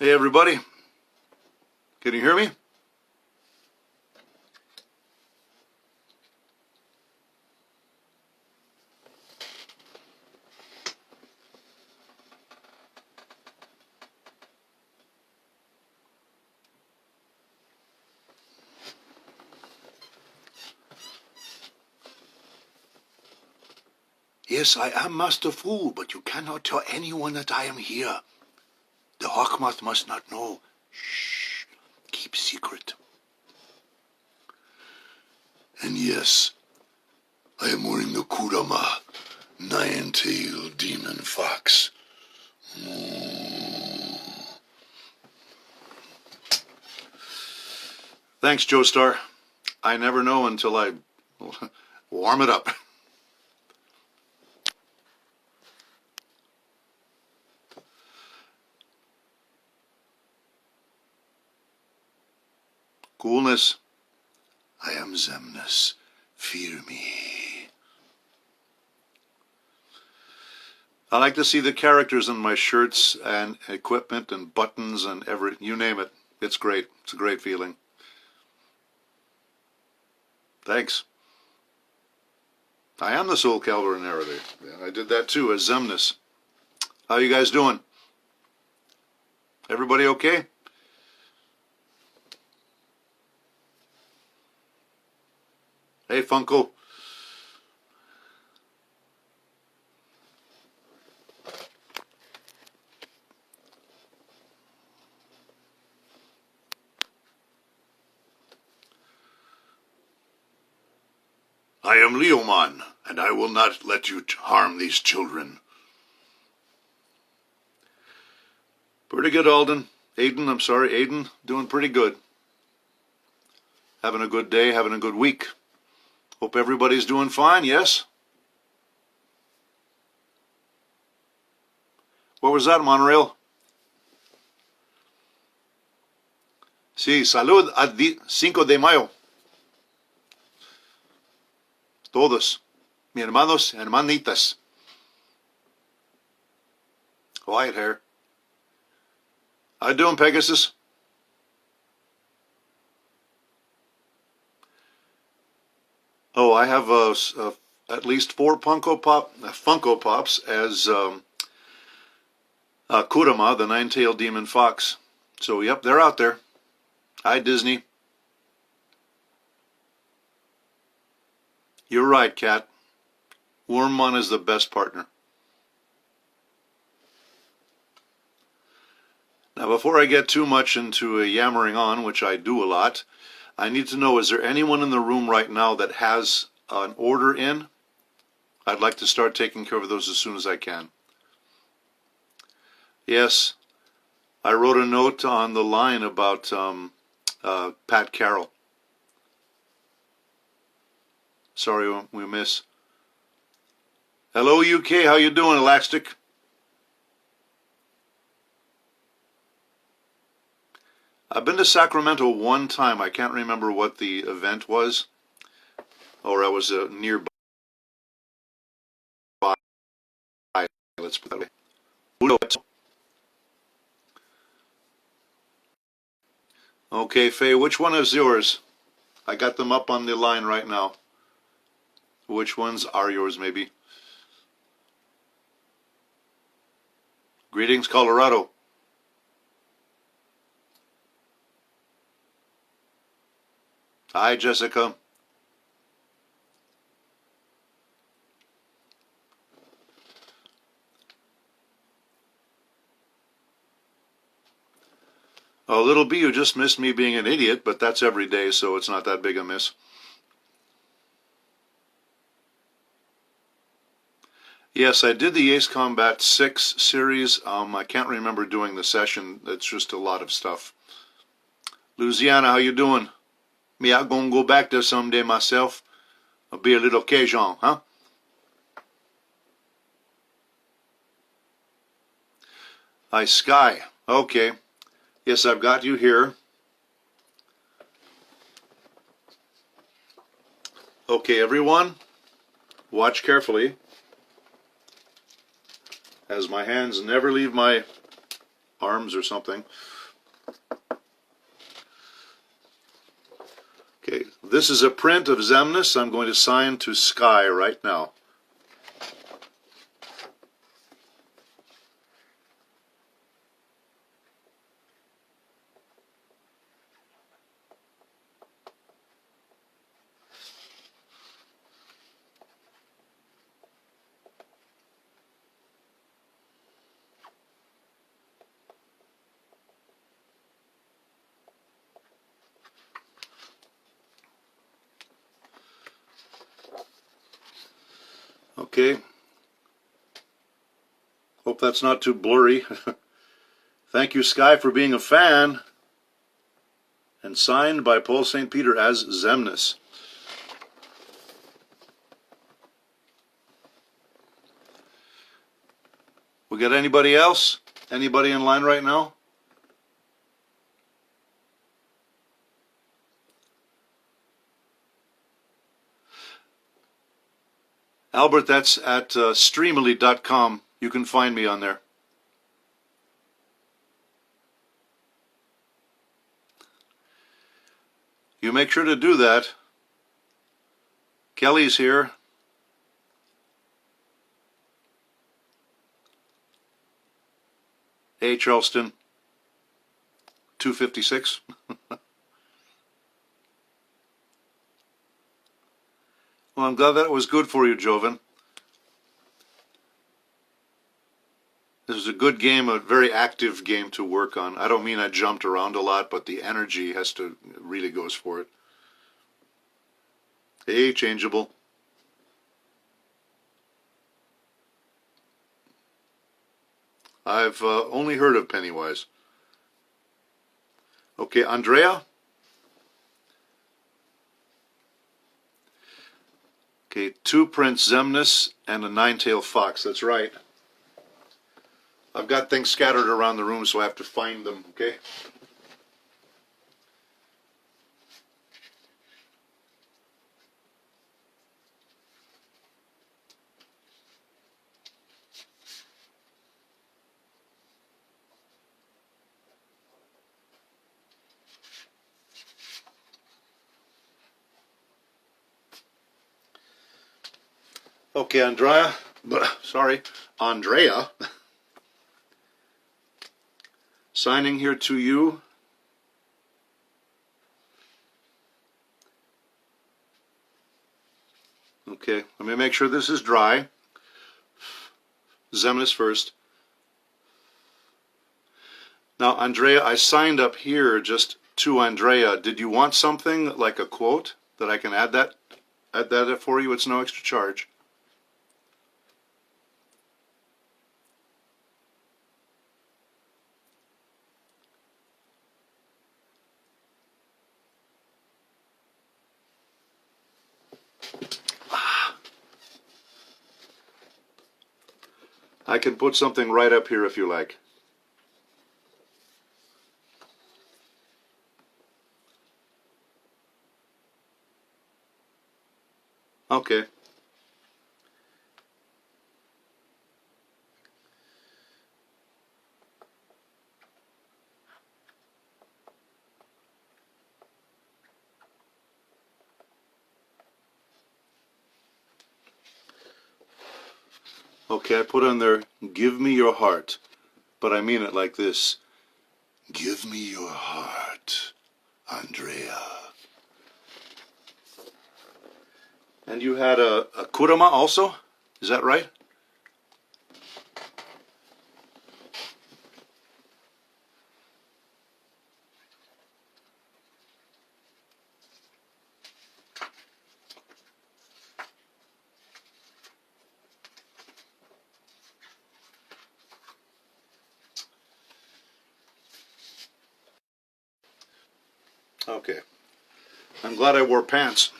Hey everybody, can you hear me? Yes, I am Master Fool, but you cannot tell anyone that I am here. The Hawkmoth must not know. Shh, keep secret. And yes, I am wearing the Kurama, nine-tailed demon fox. Thanks, Joestar. I never know until I warm it up. Coolness. I am Zemnis. Fear me. I like to see the characters in my shirts and equipment and buttons and you name it. It's great. It's a great feeling. Thanks. I am the Soul Calibur narrator. I did that too as Zemnis. How you guys doing? Everybody okay? Hey, Funko. I am Leomon, and I will not let you harm these children. Pretty good, Alden. Aiden, doing pretty good. Having a good day, having a good week. Hope everybody's doing fine, yes? What was that, Monorail? Sí, salud a 5 de mayo. Todos, mis hermanos, hermanitas. Quiet hair. How you doing, Pegasus? Oh, I have at least 4 Funko Pops as Kurama, the nine-tailed demon fox. So, yep, they're out there. Hi, Disney. You're right, Kat. Wormmon is the best partner. Now, before I get too much into yammering on, which I do a lot, I need to know, is there anyone in the room right now that has an order in? I'd like to start taking care of those as soon as I can. Yes, I wrote a note on the line about Pat Carroll. Sorry, we miss. Hello, UK. How you doing, Elastic? I've been to Sacramento one time. I can't remember what the event was, or I was nearby. Let's put that way. Okay, Faye, which one is yours? I got them up on the line right now. Which ones are yours, maybe? Greetings, Colorado. Hi, Jessica. Oh, Little B, you just missed me being an idiot, but that's every day, so it's not that big a miss. Yes, I did the Ace Combat 6 series. I can't remember doing the session. It's just a lot of stuff. Louisiana, how you doing? Me, I'm gonna go back there someday myself. I'll be a little Cajun, huh? Hi, Sky. Okay. Yes, I've got you here. Okay, everyone, watch carefully, as my hands never leave my arms or something. Okay, this is a print of Xemnas. I'm going to sign to Sky right now. Okay. Hope that's not too blurry. Thank you, Sky, for being a fan. And signed by Paul St. Peter as Xemnas. We got anybody else? Anybody in line right now? Albert, that's at streamily.com. You can find me on there. You make sure to do that. Kelly's here. Hey, Charleston. 256. Well, I'm glad that was good for you, Joven. This is a good game, a very active game to work on. I don't mean I jumped around a lot, but the energy really goes for it. Hey, Changeable. I've only heard of Pennywise. Okay, Andrea? Okay, 2 prints Xemnas and a 9-tailed fox. That's right. I've got things scattered around the room, so I have to find them, okay? Okay, Andrea. Signing here to you. Okay, let me make sure this is dry. Xemnas first. Now, Andrea, I signed up here just to Andrea. Did you want something like a quote that I can add that for you? It's no extra charge. I can put something right up here if you like. Okay. Okay, I put on there, give me your heart. But I mean it like this. Give me your heart, Andrea. And you had a kurama also? Is that right? Okay. I'm glad I wore pants.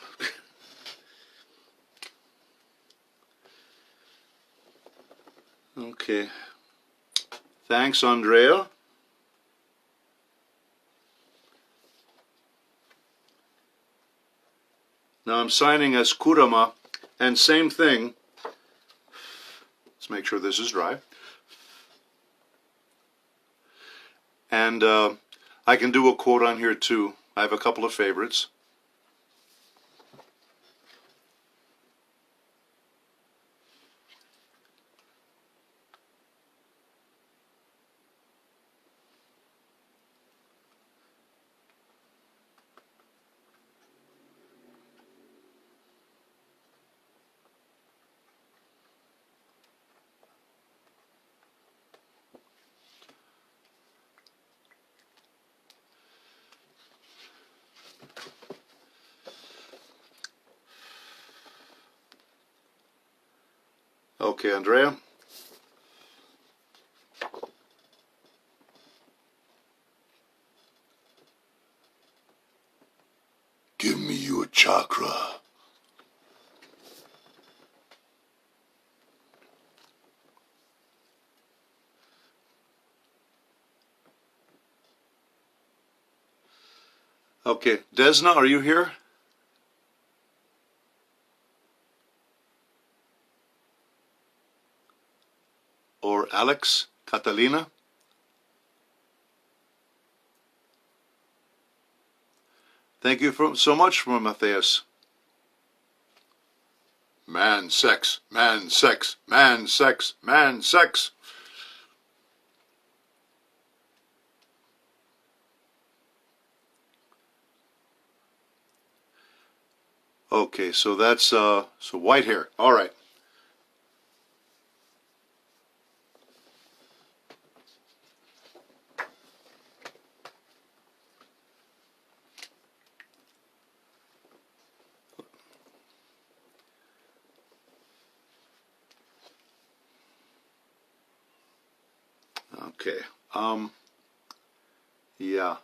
Okay. Thanks, Andrea. Now I'm signing as Kurama, and same thing. Let's make sure this is dry. And I can do a quote on here too. I have a couple of favorites. Okay, Andrea. Give me your chakra. Okay, Desna, are you here? Or Alex? Catalina? Thank you so much for Matthias. Man, sex, man, sex, man, sex, man, sex. Okay, so that's so white hair. All right. Okay. Yeah.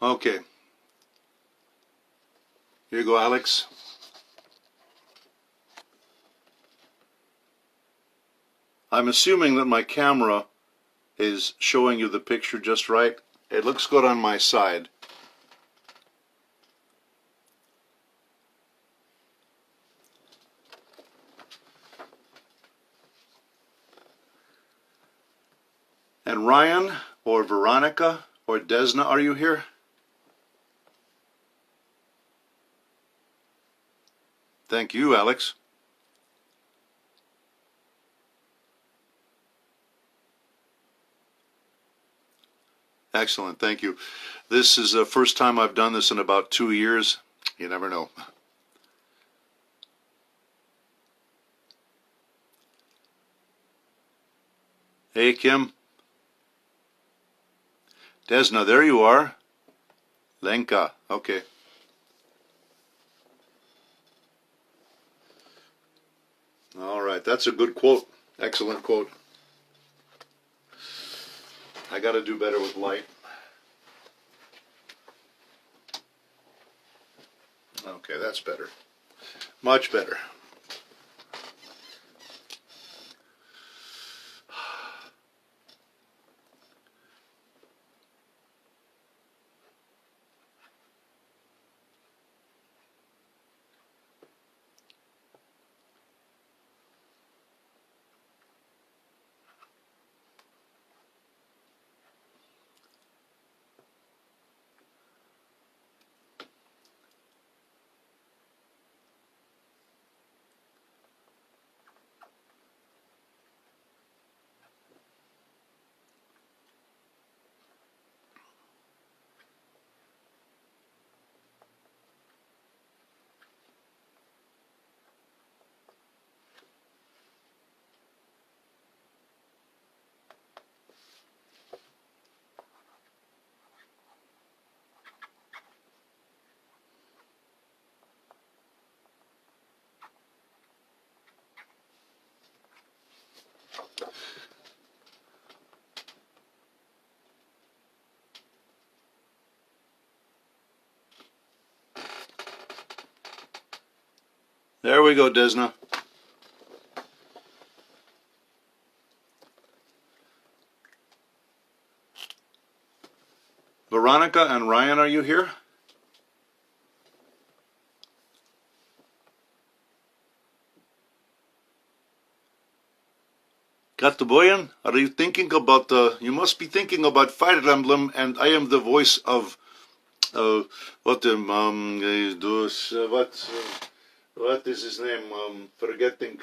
Okay. Here you go, Alex. I'm assuming that my camera is showing you the picture just right. It looks good on my side. And Ryan or Veronica or Desna, are you here? Thank you, Alex. Excellent, thank you. This is the first time I've done this in about 2 years. You never know. Hey, Kim. Desna, there you are. Lenka, okay. All right, that's a good quote. Excellent quote. I got to do better with light. Okay, that's better. Much better. There we go, Desna. Veronica and Ryan, are you here? Kataboyan, are you thinking about you must be thinking about Fire Emblem, and I am the voice of what is his name? Forgetting.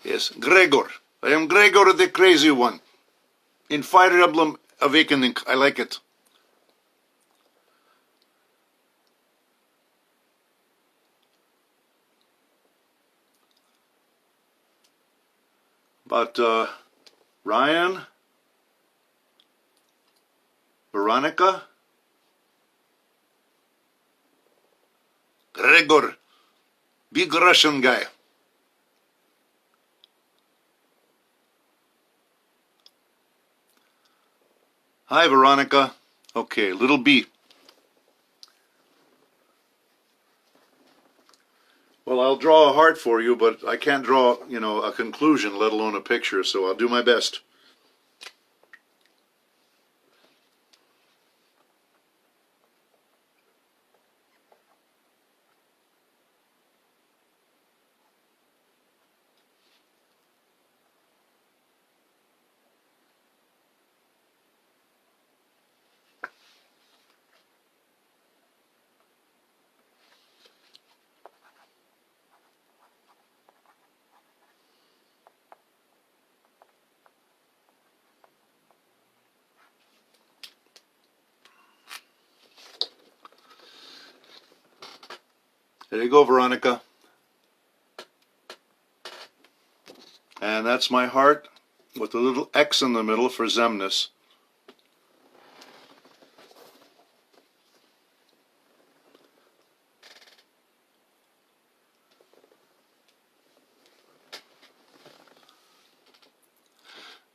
Yes, Gregor. I am Gregor the Crazy One. In Fire Emblem Awakening, I like it. But Ryan, Veronica, Gregor, big Russian guy. Hi, Veronica. Okay, little B. Well, I'll draw a heart for you, but I can't draw, a conclusion, let alone a picture, so I'll do my best. There you go, Veronica. And that's my heart with a little X in the middle for Xemnas.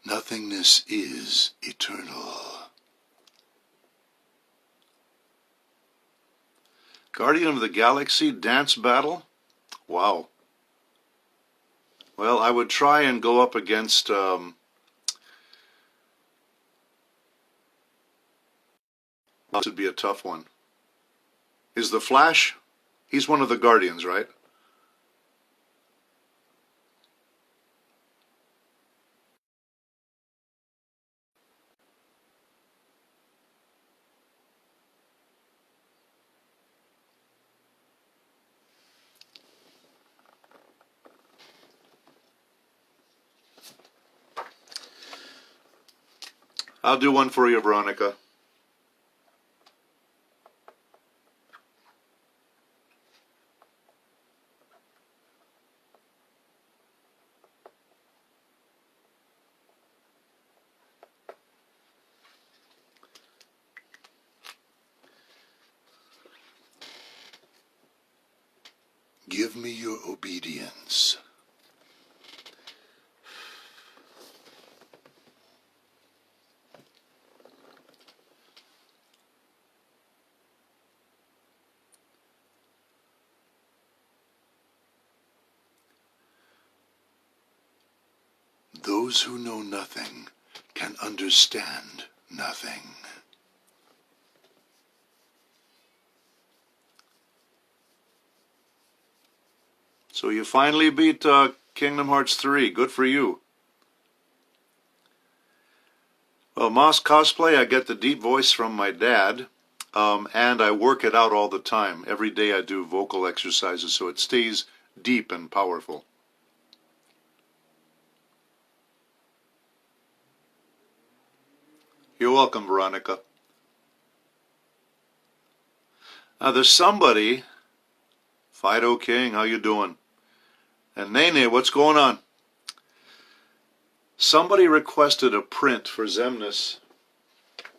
Nothingness is eternal. Guardian of the Galaxy dance battle? Wow. Well, I would try and go up against this would be a tough one. Is the Flash? He's one of the Guardians, right? I'll do one for you, Veronica. Give me your obedience. Those who know nothing can understand nothing. So you finally beat Kingdom Hearts 3. Good for you. Well, Moss Cosplay, I get the deep voice from my dad, and I work it out all the time. Every day I do vocal exercises so it stays deep and powerful. You're welcome, Veronica. There's somebody, Fido King, how you doing? And Nene, what's going on? Somebody requested a print for Xemnas,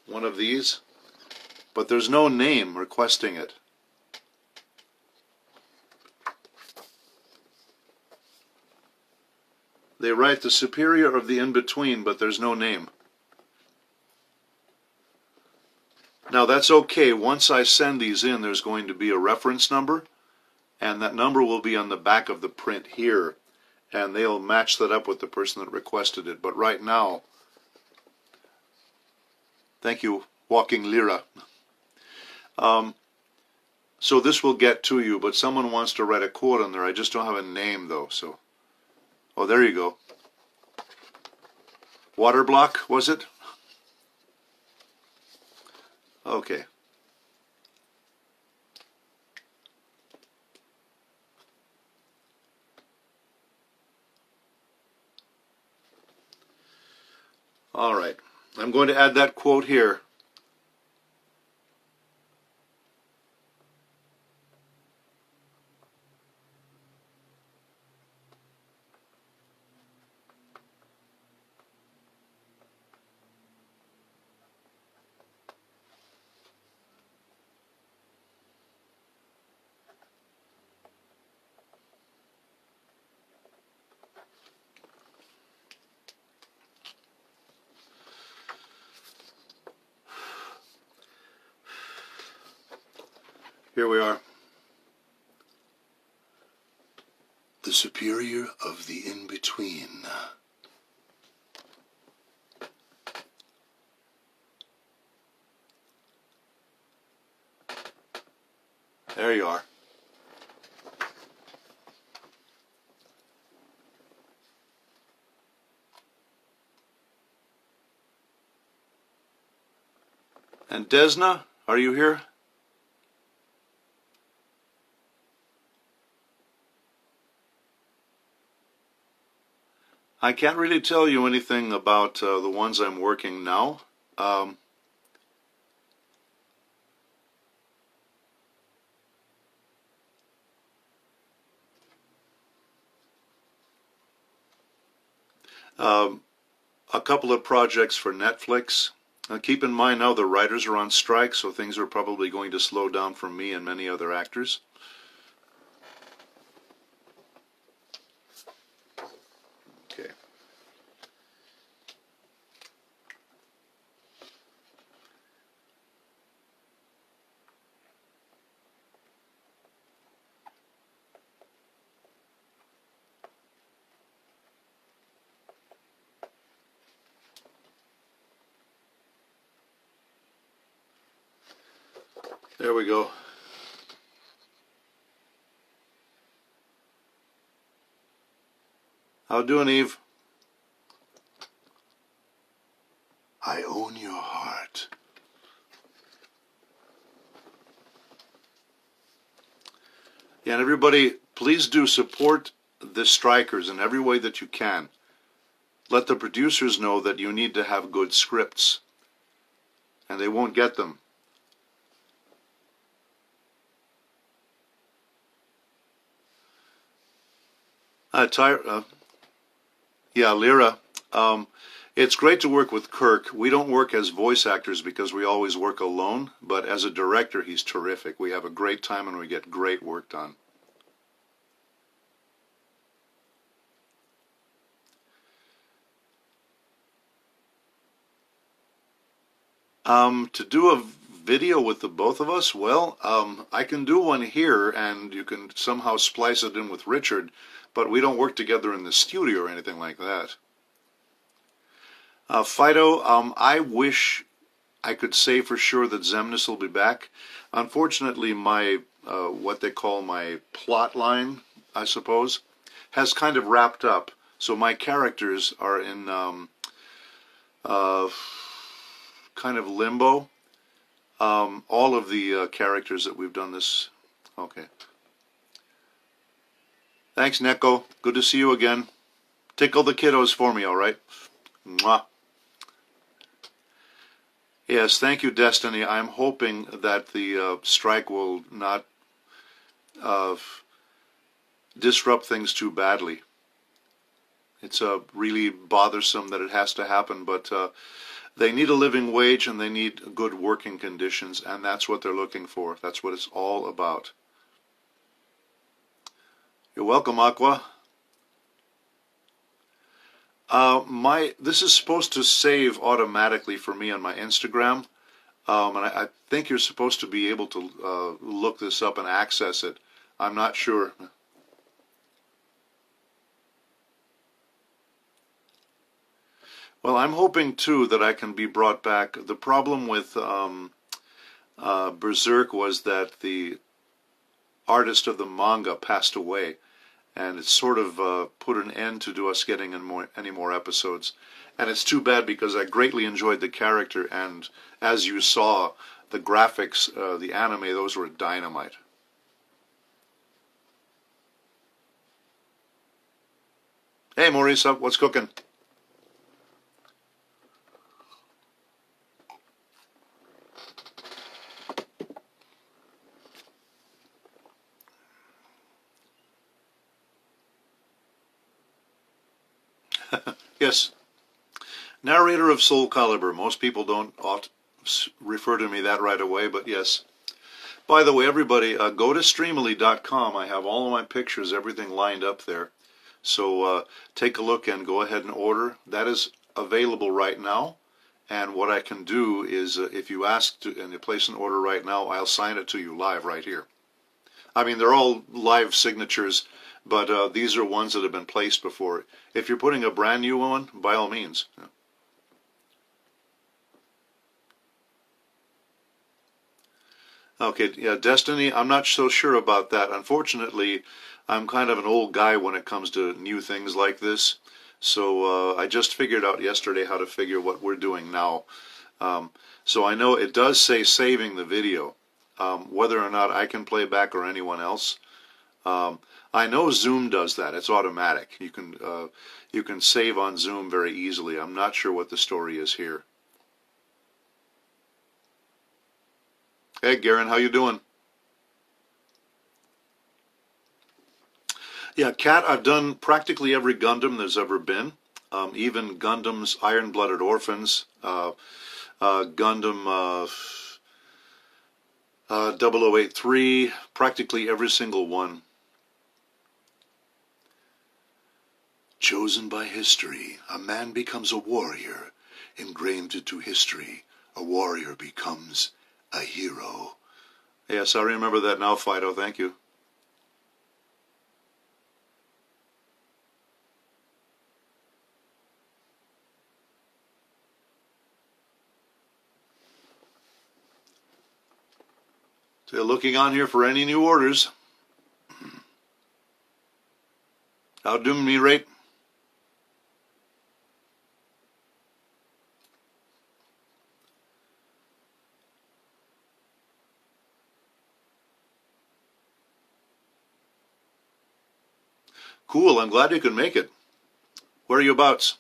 one of these, but there's no name requesting it. They write the superior of the in-between, but there's no name. Now that's okay. Once I send these in, there's going to be a reference number, and that number will be on the back of the print here, and they'll match that up with the person that requested it. But right now, thank you, Walking Lyra. So this will get to you, but someone wants to write a quote on there. I just don't have a name, though. So, oh, there you go. Water block, was it? Okay. All right. I'm going to add that quote here. Here we are. The superior of the in-between. There you are. And Desna, are you here? I can't really tell you anything about the ones I'm working now. A couple of projects for Netflix. Keep in mind now the writers are on strike, so things are probably going to slow down for me and many other actors. Okay. There we go. How doing, Eve? I own your heart. Yeah, and everybody, please do support the strikers in every way that you can. Let the producers know that you need to have good scripts, and they won't get them. Yeah, Lyra. It's great to work with Kirk. We don't work as voice actors because we always work alone, but as a director, he's terrific. We have a great time and we get great work done. To do a video with the both of us, well, I can do one here and you can somehow splice it in with Richard, but we don't work together in the studio or anything like that. Fido, I wish I could say for sure that Zemnis will be back. Unfortunately, my what they call my plot line, I suppose, has kind of wrapped up. So my characters are in kind of limbo. All of the characters that we've done this. Okay. Thanks, Neko. Good to see you again. Tickle the kiddos for me, all right? Mwah. Yes, thank you, Destiny. I'm hoping that the strike will not disrupt things too badly. It's really bothersome that it has to happen, but they need a living wage and they need good working conditions, and that's what they're looking for. That's what it's all about. You're welcome, Aqua. This is supposed to save automatically for me on my Instagram. And I think you're supposed to be able to look this up and access it. I'm not sure. Well, I'm hoping too that I can be brought back. The problem with Berserk was that the artist of the manga passed away, and it sort of put an end to us getting any more episodes. And it's too bad because I greatly enjoyed the character, and as you saw, the graphics, the anime, those were dynamite. Hey, Maurice, what's cooking? Yes, narrator of Soul Calibur. Most people don't refer to me that right away, but yes. By the way, everybody, go to Streamily.com. I have all of my pictures, everything lined up there. So take a look and go ahead and order. That is available right now. And what I can do is, if you ask to and you place an order right now, I'll sign it to you live right here. I mean, they're all live signatures, but these are ones that have been placed before. If you're putting a brand new one, by all means. Okay, yeah, Destiny, I'm not so sure about that. Unfortunately, I'm kind of an old guy when it comes to new things like this. So I just figured out yesterday how to figure what we're doing now. So I know it does say saving the video. Whether or not I can play back or anyone else. I know Zoom does that. It's automatic. You can save on Zoom very easily. I'm not sure what the story is here. Hey, Garen, how you doing? Yeah, Cat, I've done practically every Gundam there's ever been. Even Gundam's Iron-Blooded Orphans, Gundam 0083, practically every single one. Chosen by history, a man becomes a warrior. Ingrained into history, a warrior becomes a hero. Yes, I remember that now, Fido. Thank you. So looking on here for any new orders. How do me rate? Cool, I'm glad you could make it. Where are you abouts?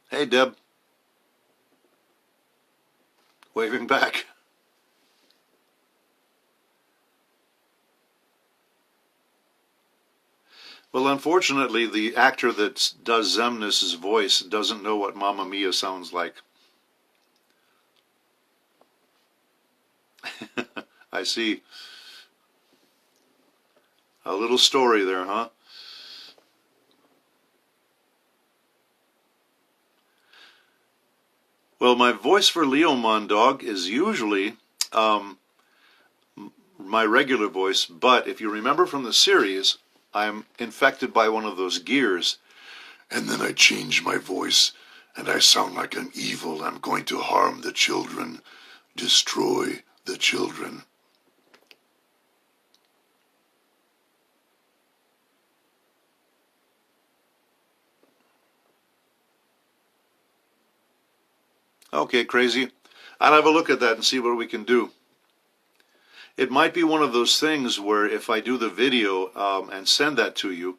Hey, Deb. Waving back. Well, unfortunately, the actor that does Xemnas' voice doesn't know what Mamma Mia sounds like. I see. A little story there, huh? Well, my voice for Leomon Dog is usually my regular voice, but if you remember from the series, I'm infected by one of those gears, and then I change my voice, and I sound like I'm evil. I'm going to harm the children, destroy the children. Okay, crazy. I'll have a look at that and see what we can do. It might be one of those things where if I do the video and send that to you,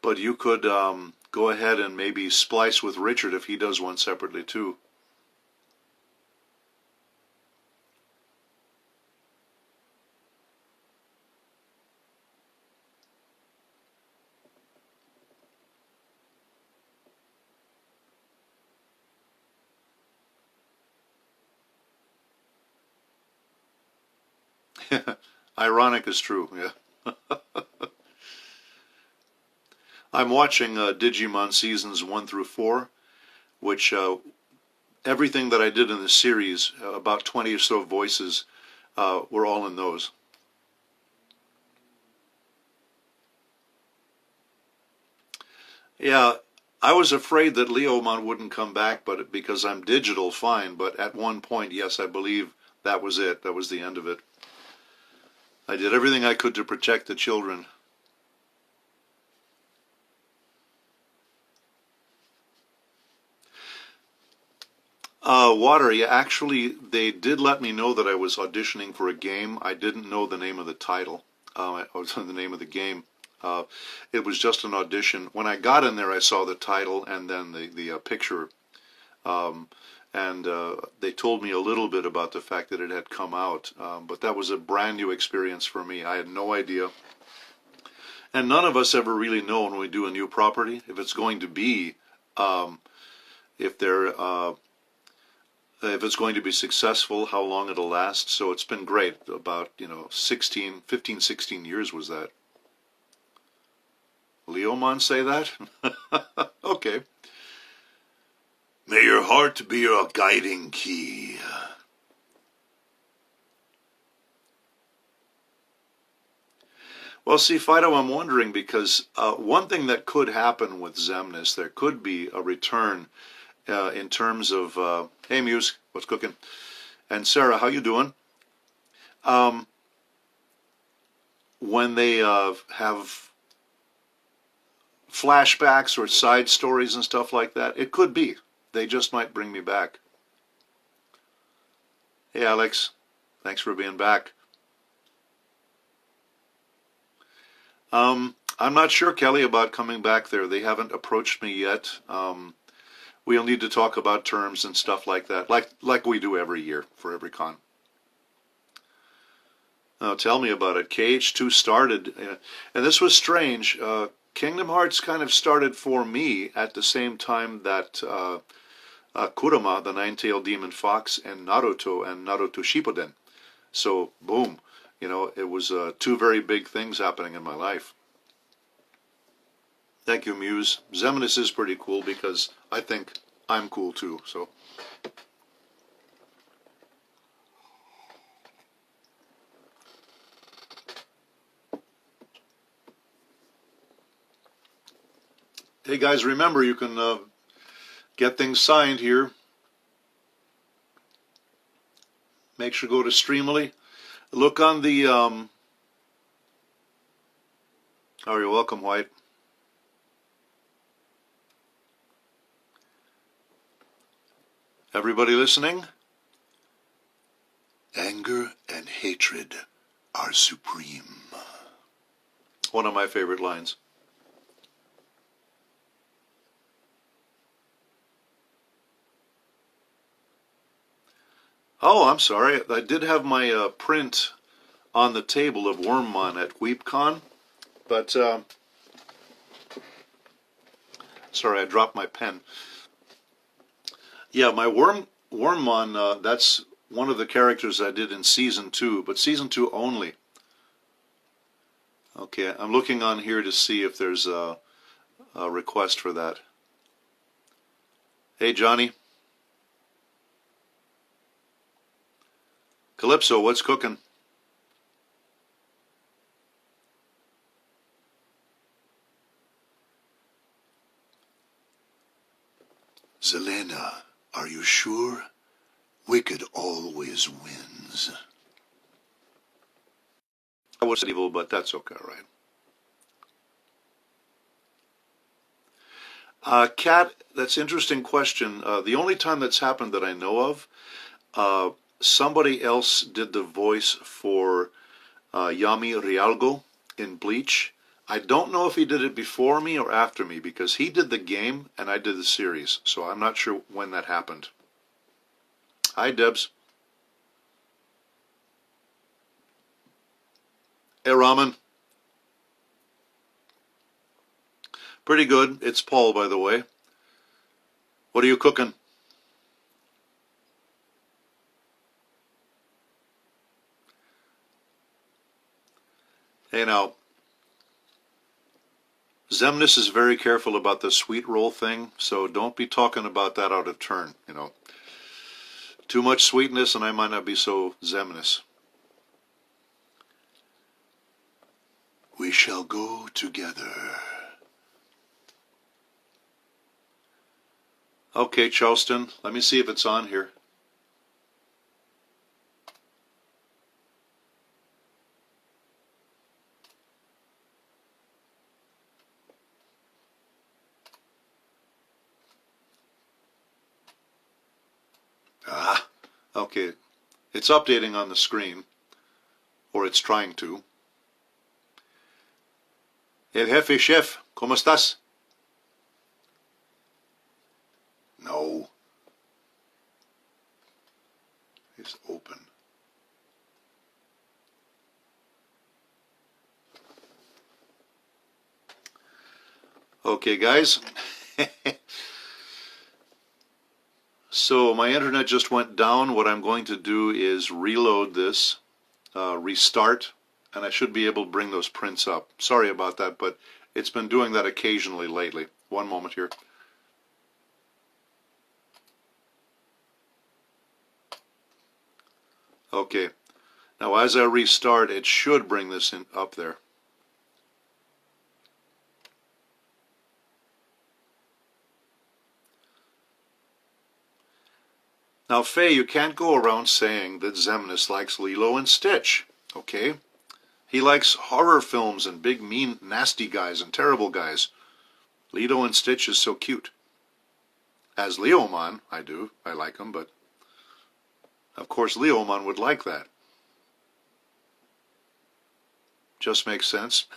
but you could go ahead and maybe splice with Richard if he does one separately too. Ironic is true, yeah. I'm watching Digimon seasons 1 through 4, which everything that I did in the series, about 20 or so voices, were all in those. Yeah, I was afraid that Leomon wouldn't come back, but because I'm digital, fine. But at one point, yes, I believe that was it. That was the end of it. I did everything I could to protect the children. Water, yeah, actually, they did let me know that I was auditioning for a game. I didn't know the name of the title, or the name of the game. It was just an audition. When I got in there, I saw the title and then the picture, and they told me a little bit about the fact that it had come out, but that was a brand new experience for me. I had no idea. And none of us ever really know when we do a new property if it's going to be, if they're if it's going to be successful, how long it'll last. So it's been great. About, 15, 16 years was that. Leomon say that? Okay. May your heart be your guiding key. Well, see, Fido, I'm wondering because one thing that could happen with Xemnas, there could be a return in terms of, hey Muse, what's cooking? And Sarah, how you doing? When they have flashbacks or side stories and stuff like that, it could be. They just might bring me back. Hey Alex, thanks for being back. I'm not sure, Kelly, about coming back there. They haven't approached me yet. We'll need to talk about terms and stuff like that, like we do every year for every con. Tell me about it. KH2 started, and this was strange. Kingdom Hearts kind of started for me at the same time that Kurama, the Nine-Tailed Demon Fox, and Naruto Shippuden. So, boom, it was two very big things happening in my life. Thank you, Muse. Xemnas is pretty cool because I think I'm cool too, so. Hey guys, remember you can get things signed here. Make sure to go to Streamily. Look on the, oh, you're welcome, White. Everybody listening? Anger and hatred are supreme. One of my favorite lines. Oh, I'm sorry. I did have my print on the table of Wormmon at WeepCon, but sorry, I dropped my pen. Yeah, my Wormmon, that's one of the characters I did in Season 2, but Season 2 only. Okay, I'm looking on here to see if there's a request for that. Hey, Johnny. Calypso, what's cooking? Zelena, are you sure? Wicked always wins. I was evil, but that's okay, right? Kat, that's an interesting question. The only time that's happened that I know of, somebody else did the voice for Yami Rialgo in Bleach. I don't know if he did it before me or after me because he did the game and I did the series, so I'm not sure when that happened. Hi, Debs. Hey, Ramen. Pretty good. It's Paul, by the way. What are you cooking? Hey now, Zemnis is very careful about the sweet roll thing, so don't be talking about that out of turn, you know. Too much sweetness and I might not be so Zemnis. We shall go together. Okay, Charleston, let me see if it's on here. Ah, okay. It's updating on the screen, or it's trying to. El jefe chef, ¿cómo estás? No. It's open. Okay, guys. So my internet just went down. What I'm going to do is reload this, restart, and I should be able to bring those prints up. Sorry about that, but it's been doing that occasionally lately. One moment here. Okay. Now as I restart, it should bring this up there. Now, Faye, you can't go around saying that Zemnis likes Lilo and Stitch, okay? He likes horror films and big, mean, nasty guys and terrible guys. Lilo and Stitch is so cute. As Leomon, I do. I like him, but of course Leomon would like that. Just makes sense.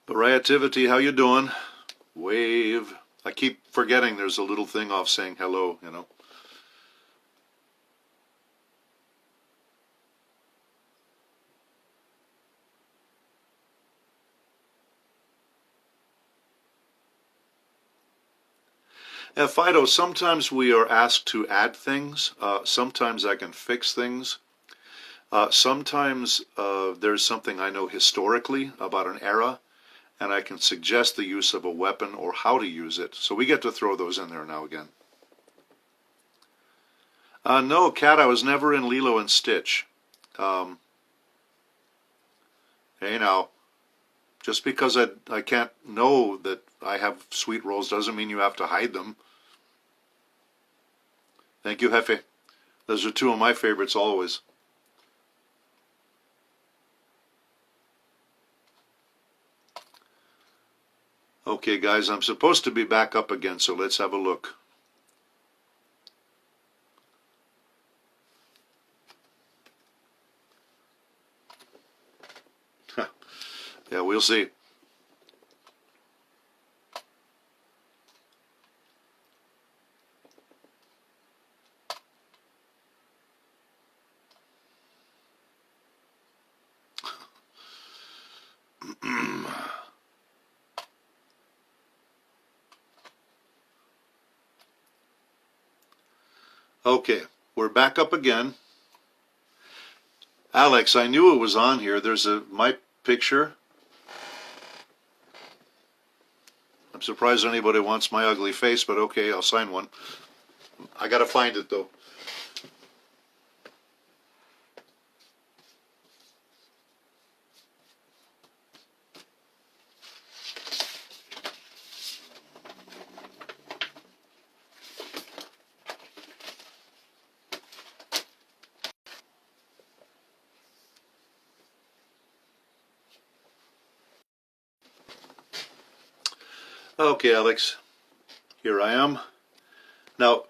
Variativity, how you doing? Wave. I keep forgetting there's a little thing off saying hello, you know. And Fido, sometimes we are asked to add things. Sometimes I can fix things. Sometimes there's something I know historically about an era, and I can suggest the use of a weapon or how to use it. So we get to throw those in there now again. No, Kat, I was never in Lilo and Stitch. Hey now, just because I can't know that I have sweet rolls doesn't mean you have to hide them. Thank you, Jefe. Those are two of my favorites always. Okay, guys, I'm supposed to be back up again, so let's have a look. Yeah, we'll see. Okay, we're back up again. Alex, I knew it was on here. There's my picture. I'm surprised anybody wants my ugly face, but okay, I'll sign one. I gotta find it though. Okay, Alex, here I am. Now,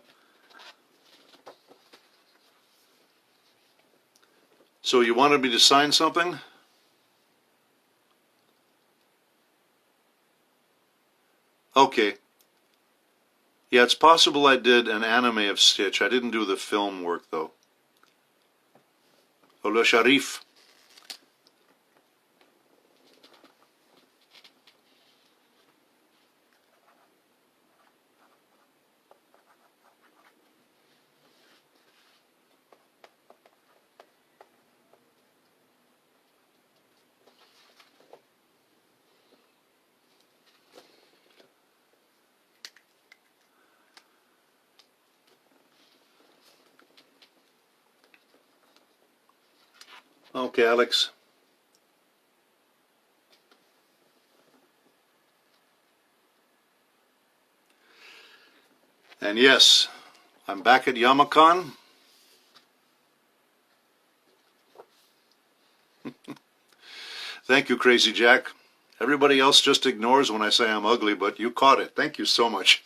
so you wanted me to sign something? Okay. Yeah, it's possible I did an anime of Stitch. I didn't do the film work, though. Hello, Sharif. Okay, Alex. And yes, I'm back at Yamacon. Thank you, Crazy Jack. Everybody else just ignores when I say I'm ugly, but you caught it. Thank you so much.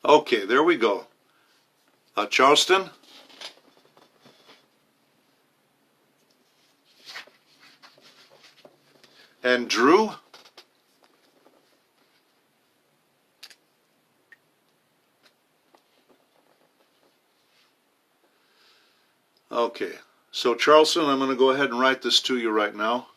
Okay, there we go. Charleston. And Drew. Okay, so Charleston, I'm going to go ahead and write this to you right now.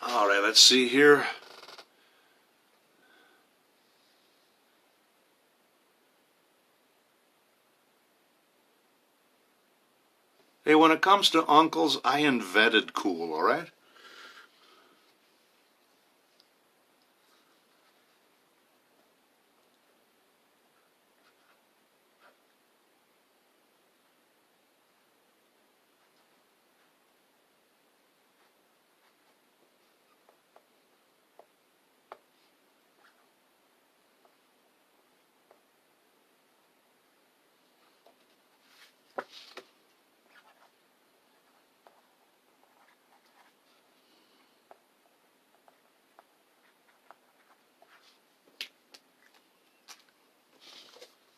All right, let's see here. Hey, when it comes to uncles, I invented cool, all right?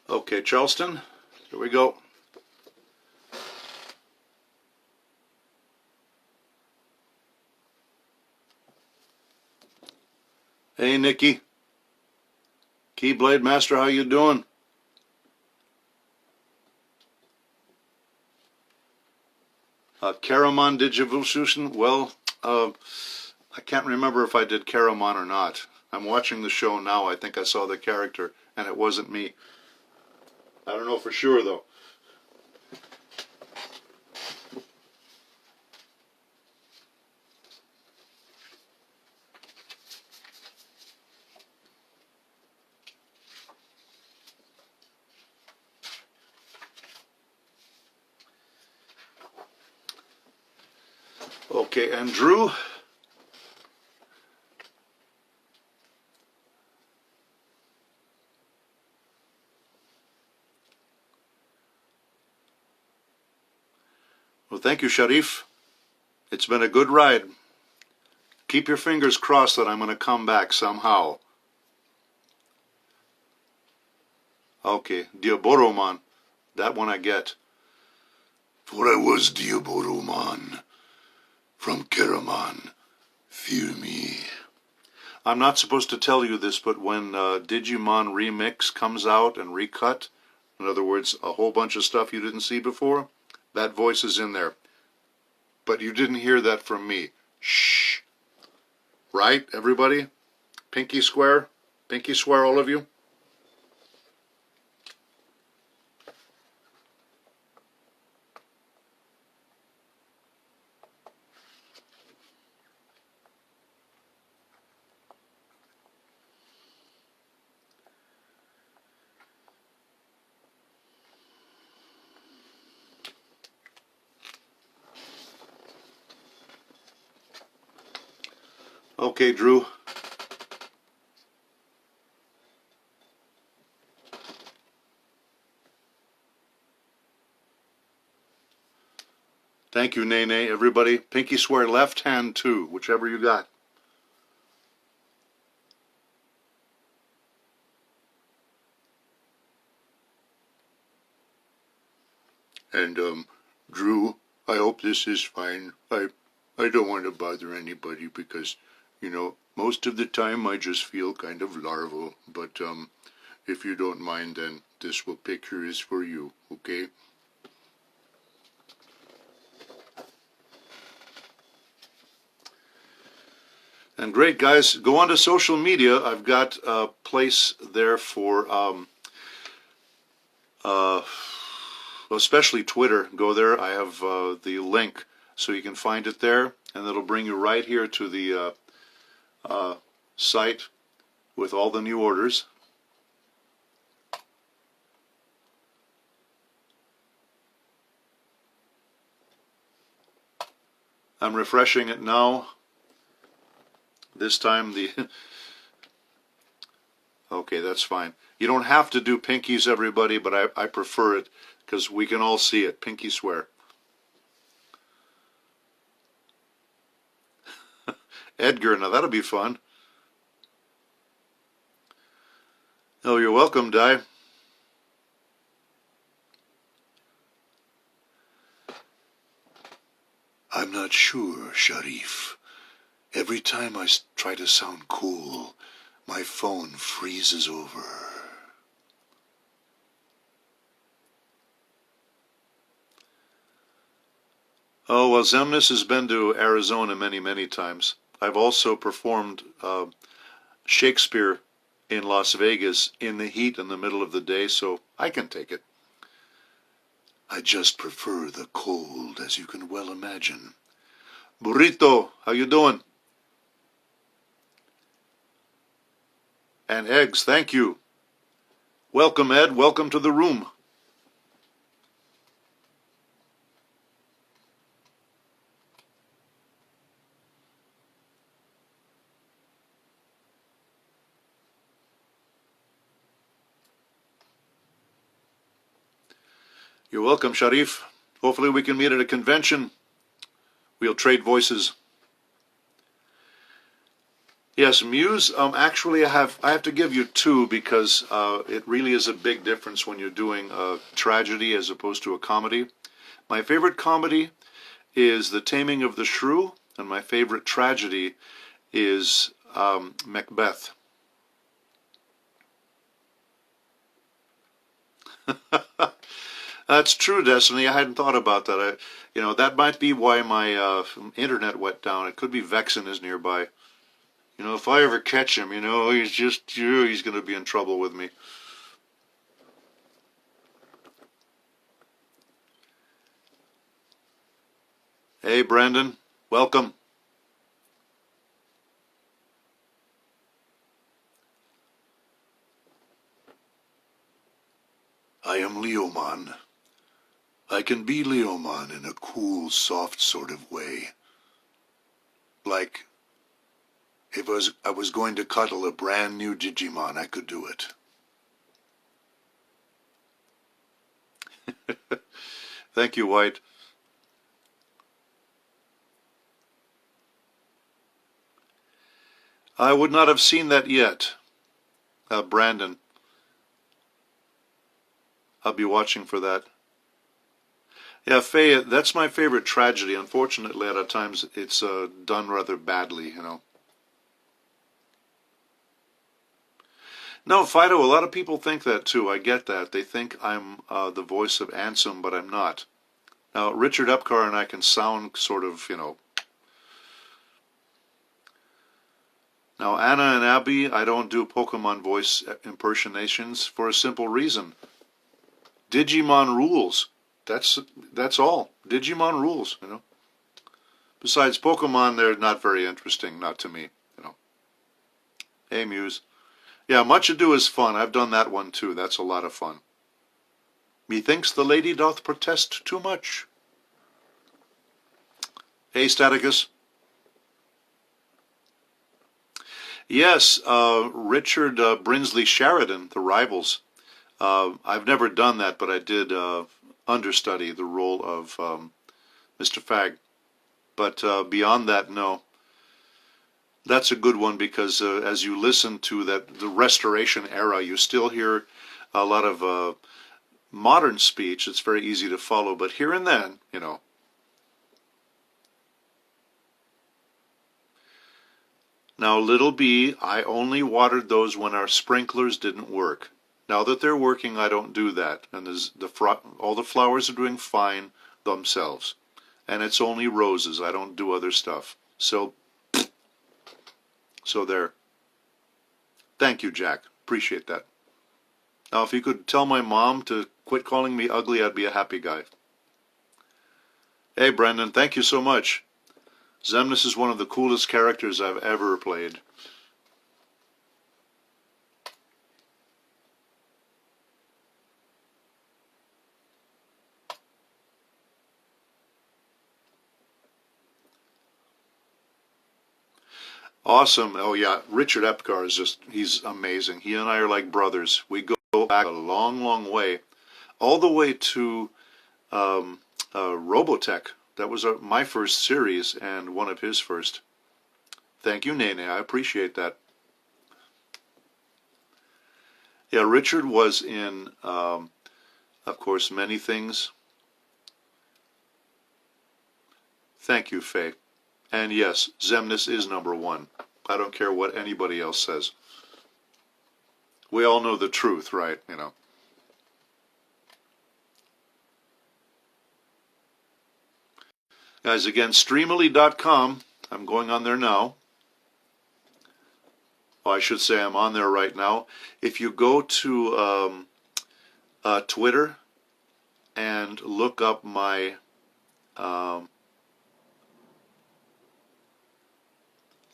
Okay, Charleston, here we go. Hey, Nikki. Keyblade Master, how you doing? Karamon Digivolution? Well, I can't remember if I did Karamon or not. I'm watching the show now. I think I saw the character, and it wasn't me. I don't know for sure, though. Okay, and Drew? Well, thank you, Sharif. It's been a good ride. Keep your fingers crossed that I'm going to come back somehow. Okay, Diaboroman. That one I get. For I was Diaboroman. From Karamon. Fear me. I'm not supposed to tell you this, but when Digimon Remix comes out and recut, in other words, a whole bunch of stuff you didn't see before, that voice is in there. But you didn't hear that from me. Shh. Right, everybody? Pinky swear? Pinky swear, all of you? Okay, Drew. Thank you, Nene. Everybody, pinky swear left hand too, whichever you got. And, Drew, I hope this is fine. I don't want to bother anybody because, you know, most of the time I just feel kind of larval. But, if you don't mind, then this picture is for you, okay? And great, guys. Go on to social media. I've got a place there for, especially Twitter. Go there. I have the link, so you can find it there, and it'll bring you right here to the site with all the new orders. I'm refreshing it now. This time the... Okay, that's fine. You don't have to do pinkies, everybody, but I prefer it because we can all see it. Pinky swear. Edgar, now that'll be fun. Oh, you're welcome, Di. I'm not sure, Sharif. Every time I try to sound cool, my phone freezes over. Oh, well, Zemnis has been to Arizona many, many times. I've also performed Shakespeare in Las Vegas in the heat in the middle of the day, so I can take it. I just prefer the cold, as you can well imagine. Burrito, how you doing? And eggs, thank you. Welcome, Ed. Welcome to the room. You're welcome, Sharif. Hopefully we can meet at a convention. We'll trade voices. Yes, Muse, actually I have to give you two because it really is a big difference when you're doing a tragedy as opposed to a comedy. My favorite comedy is The Taming of the Shrew, and my favorite tragedy is Macbeth. That's true, Destiny. I hadn't thought about that. That might be why my internet went down. It could be Vexen is nearby. If I ever catch him, he's going to be in trouble with me. Hey, Brandon. Welcome. I am Leomon. I can be Leomon in a cool, soft sort of way. Like, if I was going to cuddle a brand new Digimon, I could do it. Thank you, White. I would not have seen that yet. Brandon. I'll be watching for that. Yeah, Faye, that's my favorite tragedy. Unfortunately, at times it's done rather badly, No, Fido, a lot of people think that too. I get that. They think I'm the voice of Ansem, but I'm not. Now, Richard Epcar and I can sound sort of, Now, Anna and Abby, I don't do Pokemon voice impersonations for a simple reason. Digimon rules. That's all. Digimon rules, Besides Pokemon, they're not very interesting, not to me, Hey, Muse. Yeah, Much Ado is fun. I've done that one too. That's a lot of fun. Methinks the lady doth protest too much. Hey, Staticus. Yes, Richard Brinsley Sheridan, The Rivals. I've never done that, but I did understudy the role of Mr. Fagg. But beyond that, no. That's a good one because as you listen to the Restoration era, you still hear a lot of modern speech. It's very easy to follow, but here and then, you know. Now, little B, I only watered those when our sprinklers didn't work. Now that they're working, I don't do that, and all the flowers are doing fine themselves. And it's only roses. I don't do other stuff. So there. Thank you, Jack. Appreciate that. Now, if you could tell my mom to quit calling me ugly, I'd be a happy guy. Hey, Brendan, thank you so much. Xemnas is one of the coolest characters I've ever played. Awesome. Oh, yeah. Richard Epcar is he's amazing. He and I are like brothers. We go back a long, long way. All the way to Robotech. That was my first series and one of his first. Thank you, Nene. I appreciate that. Yeah, Richard was in, of course, many things. Thank you, Faye. And yes, Xemnas is #1. I don't care what anybody else says. We all know the truth, right? You know. Guys, again, Streamily.com. I'm going on there now. Oh, I should say I'm on there right now. If you go to Twitter and look up my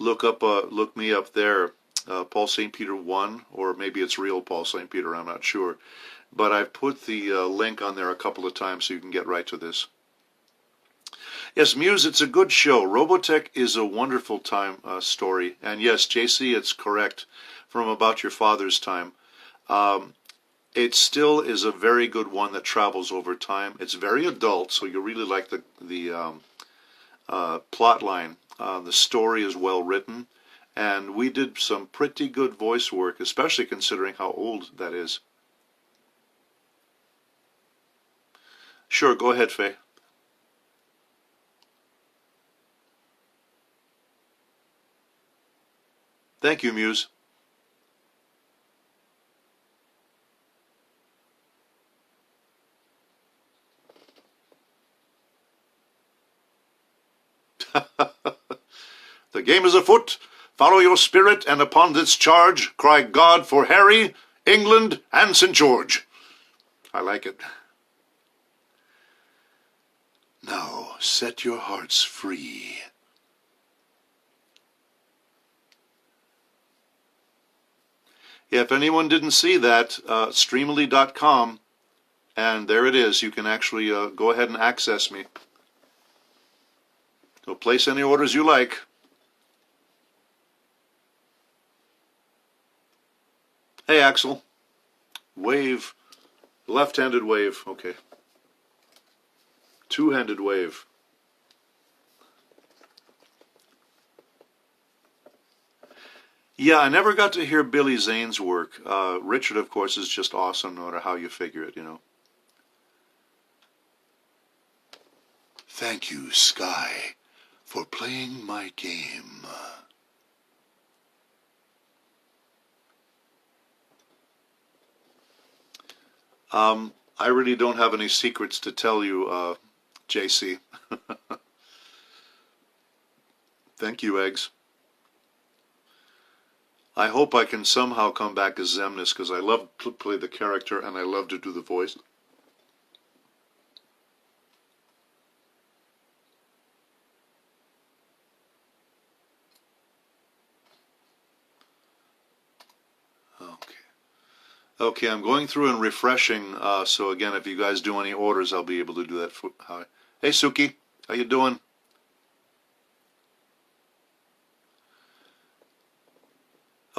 look me up there, Paul St. Peter 1, or maybe it's real Paul St. Peter, I'm not sure. But I've put the link on there a couple of times so you can get right to this. Yes, Muse, it's a good show. Robotech is a wonderful time story. And yes, JC, it's correct from about your father's time. It still is a very good one that travels over time. It's very adult, so you really like the plot line. The story is well written, and we did some pretty good voice work, especially considering how old that is. Sure, go ahead, Faye. Thank you, Muse. The game is afoot. Follow your spirit, and upon this charge, cry God for Harry, England, and St. George. I like it. Now, set your hearts free. Yeah, if anyone didn't see that, Streamily.com, and there it is. You can actually go ahead and access me. So place any orders you like. Hey, Axel. Wave. Left-handed wave. Okay. Two-handed wave. Yeah, I never got to hear Billy Zane's work. Richard, of course, is just awesome no matter how you figure it, you know. Thank you, Sky, for playing my game. I really don't have any secrets to tell you, JC. Thank you, Eggs. I hope I can somehow come back as Xemnas, because I love to play the character and I love to do the voice. Okay, I'm going through and refreshing, so again, if you guys do any orders, I'll be able to do that. Hey, Suki, how you doing?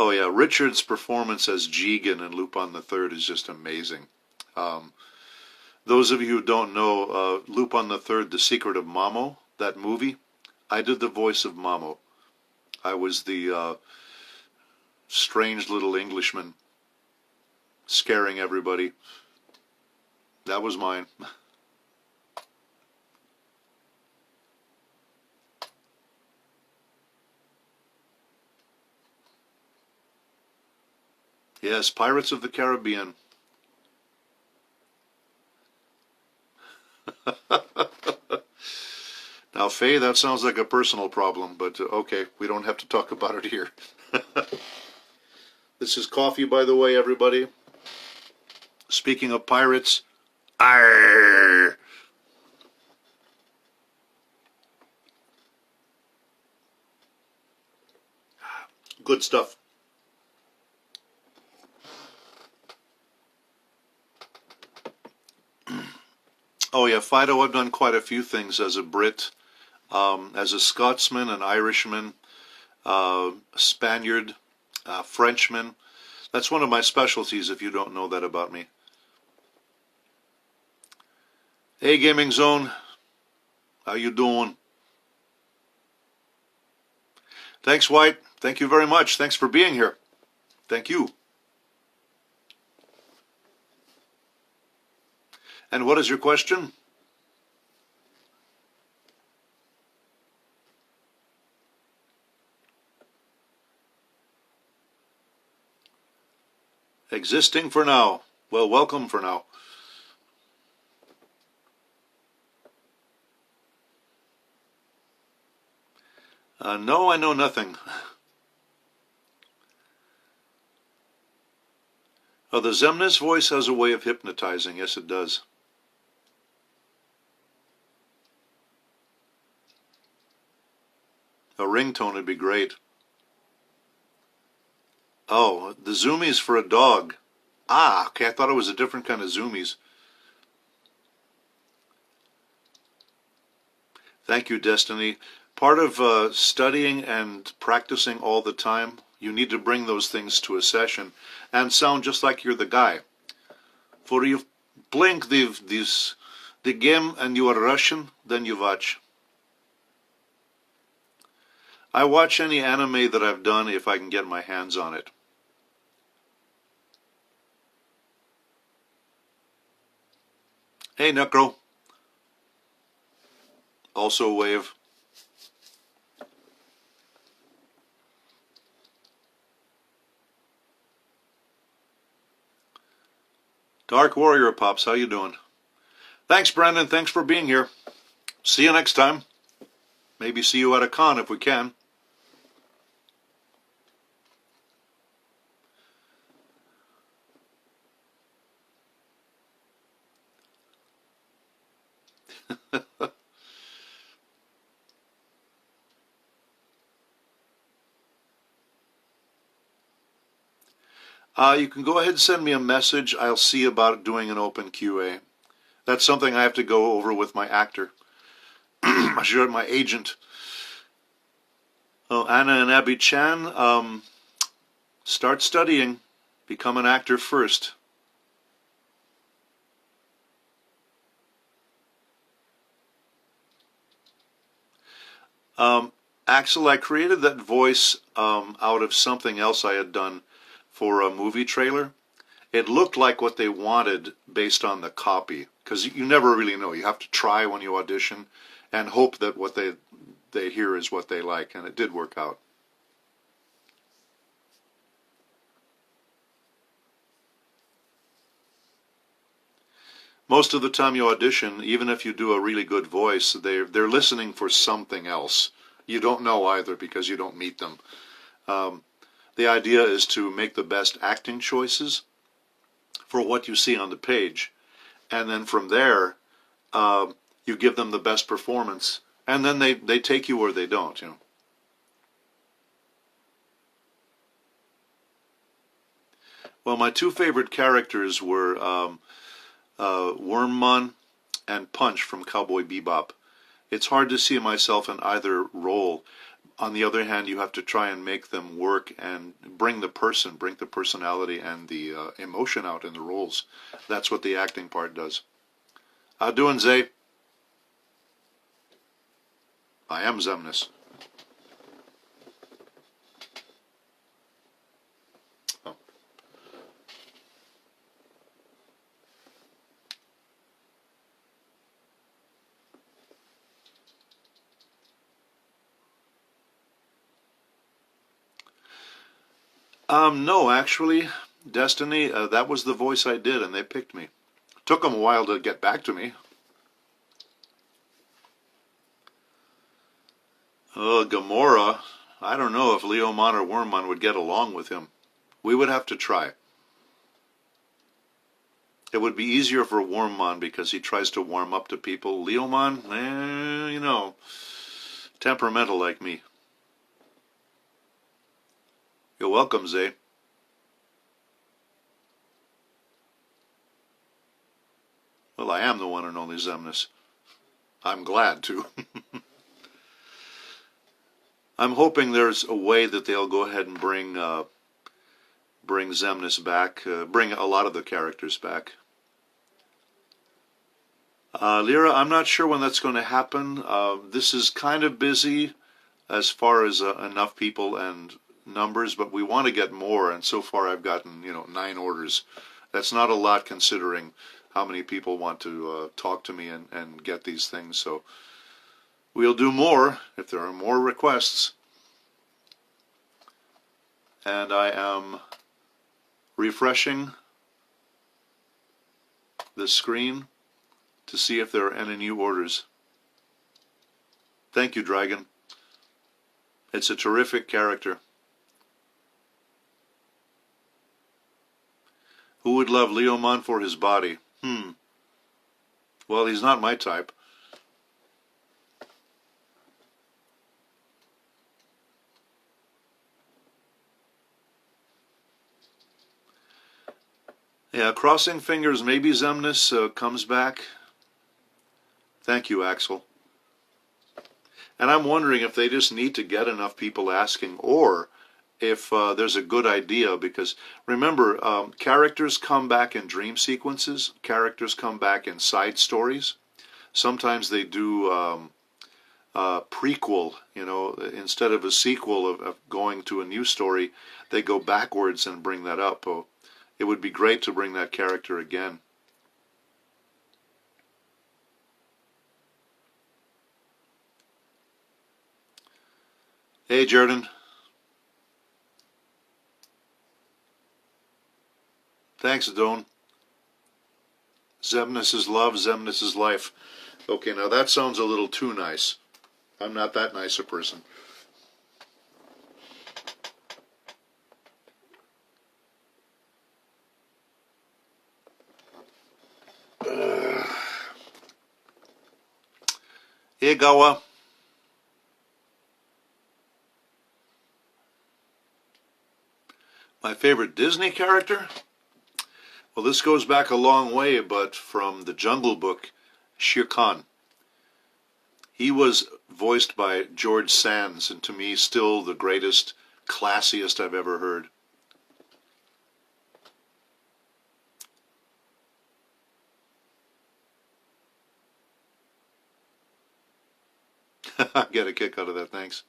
Oh yeah, Richard's performance as Jigen in Lupin the Third is just amazing. Um, those of you who don't know, Lupin the Third, The Secret of Mamo, that movie, I did the voice of Mamo. I was the strange little Englishman scaring everybody. That was mine. Yes, Pirates of the Caribbean. Now, Faye, that sounds like a personal problem, but okay, we don't have to talk about it here. This is coffee, by the way, everybody. Speaking of pirates, arr! Good stuff. Oh yeah, Fido, I've done quite a few things as a Brit, as a Scotsman, an Irishman, Spaniard, Frenchman. That's one of my specialties if you don't know that about me. Hey Gaming Zone, how you doing? Thanks White, thank you very much. Thanks for being here. Thank you. And what is your question? Existing for now. Well, welcome for now. No, I know nothing. Oh, the Zemnis voice has a way of hypnotizing. Yes, it does. A ringtone would be great. Oh, the zoomies for a dog. Ah, okay, I thought it was a different kind of zoomies. Thank you, Destiny. Part of studying and practicing all the time, you need to bring those things to a session and sound just like you're the guy. For you blink the game and you are Russian, then you watch. I watch any anime that I've done if I can get my hands on it. Hey, Necro. Also wave. Dark Warrior Pops, how you doing? Thanks, Brandon. Thanks for being here. See you next time. Maybe see you at a con if we can. You can go ahead and send me a message. I'll see about doing an open QA. That's something I have to go over with my actor. My agent. Oh, Anna and Abby Chan, start studying. Become an actor first. Axel, I created that voice out of something else I had done for a movie trailer. It looked like what they wanted based on the copy, because you never really know. You have to try when you audition and hope that what they hear is what they like, and it did work out. Most of the time you audition, even if you do a really good voice, they're listening for something else. You don't know either because you don't meet them. The idea is to make the best acting choices for what you see on the page, and then from there, you give them the best performance, and then they take you or they don't. Well, my two favorite characters were Wormmon and Punch from Cowboy Bebop. It's hard to see myself in either role. On the other hand, you have to try and make them work and bring the personality and the emotion out in the roles. That's what the acting part does. How doing, Zay? I am Zemnis. Oh. No, actually, Destiny, that was the voice I did, and they picked me. Took them a while to get back to me. Gamora, I don't know if Leomon or Wormmon would get along with him. We would have to try. It would be easier for Wormmon because he tries to warm up to people. Leomon, you know, temperamental like me. You're welcome, Zay. Well, I am the one and only Zemnis. I'm glad to. I'm hoping there's a way that they'll go ahead and bring Zemnis back, bring a lot of the characters back. Lyra, I'm not sure when that's going to happen. This is kind of busy as far as enough people and numbers, but we want to get more, and so far I've gotten 9 orders. That's not a lot considering how many people want to talk to me and get these things, so we'll do more if there are more requests. And I am refreshing the screen to see if there are any new orders. Thank you, Dragon. It's a terrific character. Who would love Leomon for his body? Well, he's not my type. Yeah, crossing fingers, maybe Zemnis comes back. Thank you, Axel. And I'm wondering if they just need to get enough people asking, or if there's a good idea, because remember, characters come back in dream sequences, characters come back in side stories. Sometimes they do prequel, instead of a sequel of going to a new story, they go backwards and bring that up. Oh, it would be great to bring that character again. Hey, Jordan. Thanks, Doan. Zemnis is love, Zemnis is life. Okay, now that sounds a little too nice. I'm not that nice a person. Hey, Gawa. My favorite Disney character? Well, this goes back a long way, but from the Jungle Book, Shere Khan. He was voiced by George Sands, and to me, still the greatest, classiest I've ever heard. I get a kick out of that, thanks.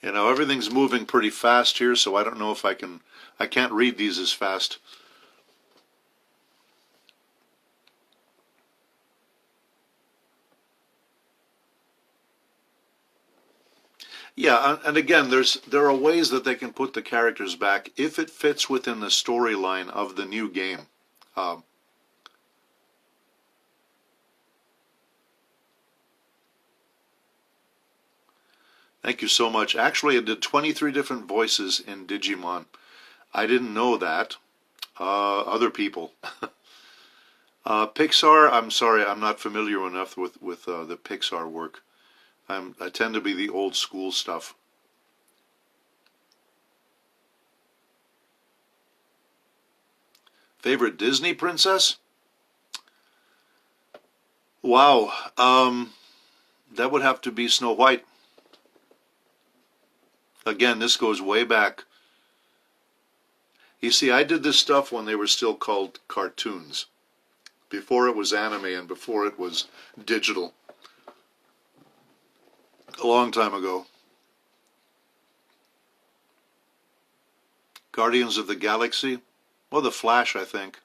Everything's moving pretty fast here, so I don't know if I can't read these as fast. Yeah, and again, there are ways that they can put the characters back if it fits within the storyline of the new game. Thank you so much. Actually, I did 23 different voices in Digimon. I didn't know that. Other people. Pixar, I'm sorry, I'm not familiar enough with the Pixar work. I tend to be the old school stuff. Favorite Disney princess? Wow, that would have to be Snow White. Again, this goes way back. You see, I did this stuff when they were still called cartoons, before it was anime and before it was digital. A long time ago. Guardians of the Galaxy? Well, The Flash, I think.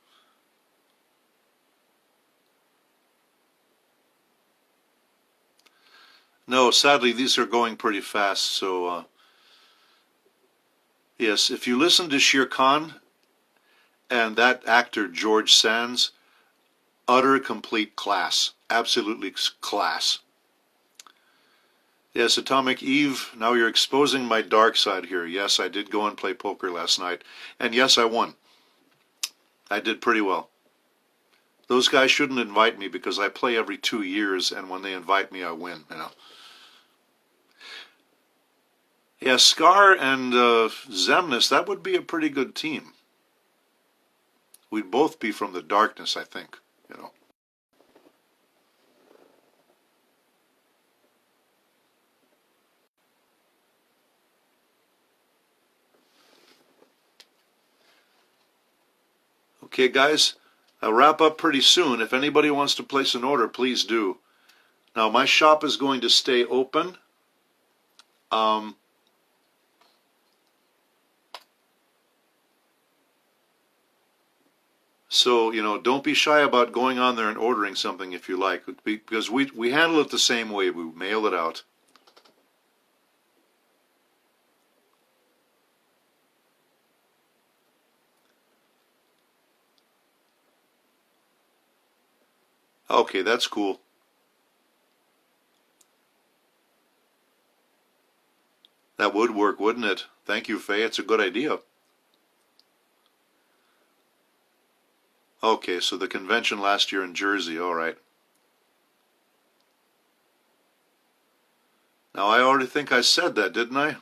No, sadly, these are going pretty fast, so yes, if you listen to Shere Khan and that actor George Sands, utter complete class, absolutely class. Yes, Atomic Eve, now you're exposing my dark side here. Yes, I did go and play poker last night, and yes, I won. I did pretty well. Those guys shouldn't invite me because I play every 2 years, and when they invite me, I win, you know. Yeah, Scar and Xemnas, that would be a pretty good team. We'd both be from the darkness, I think, you know. Okay, guys, I'll wrap up pretty soon. If anybody wants to place an order, please do. Now, my shop is going to stay open. So, you know, don't be shy about going on there and ordering something if you like, because we handle it the same way. We mail it out. Okay, that's cool. That would work, wouldn't it? Thank you, Faye. It's a good idea. Okay, so the convention last year in Jersey, all right. Now, I already think I said that, didn't I?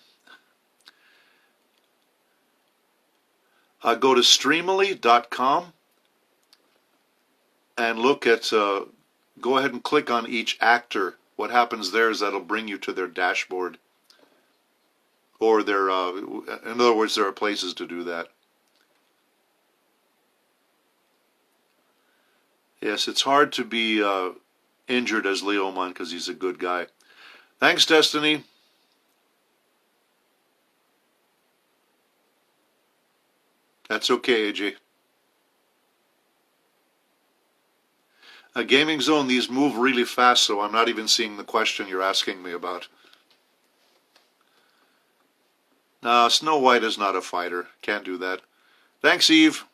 Go to Streamily.com and look at, go ahead and click on each actor. What happens there is that'll bring you to their dashboard. Or their, in other words, there are places to do that. Yes, it's hard to be injured as Leomon because he's a good guy. Thanks, Destiny. That's okay, AJ. A Gaming Zone, these move really fast, so I'm not even seeing the question you're asking me about. No, Snow White is not a fighter. Can't do that. Thanks, Eve.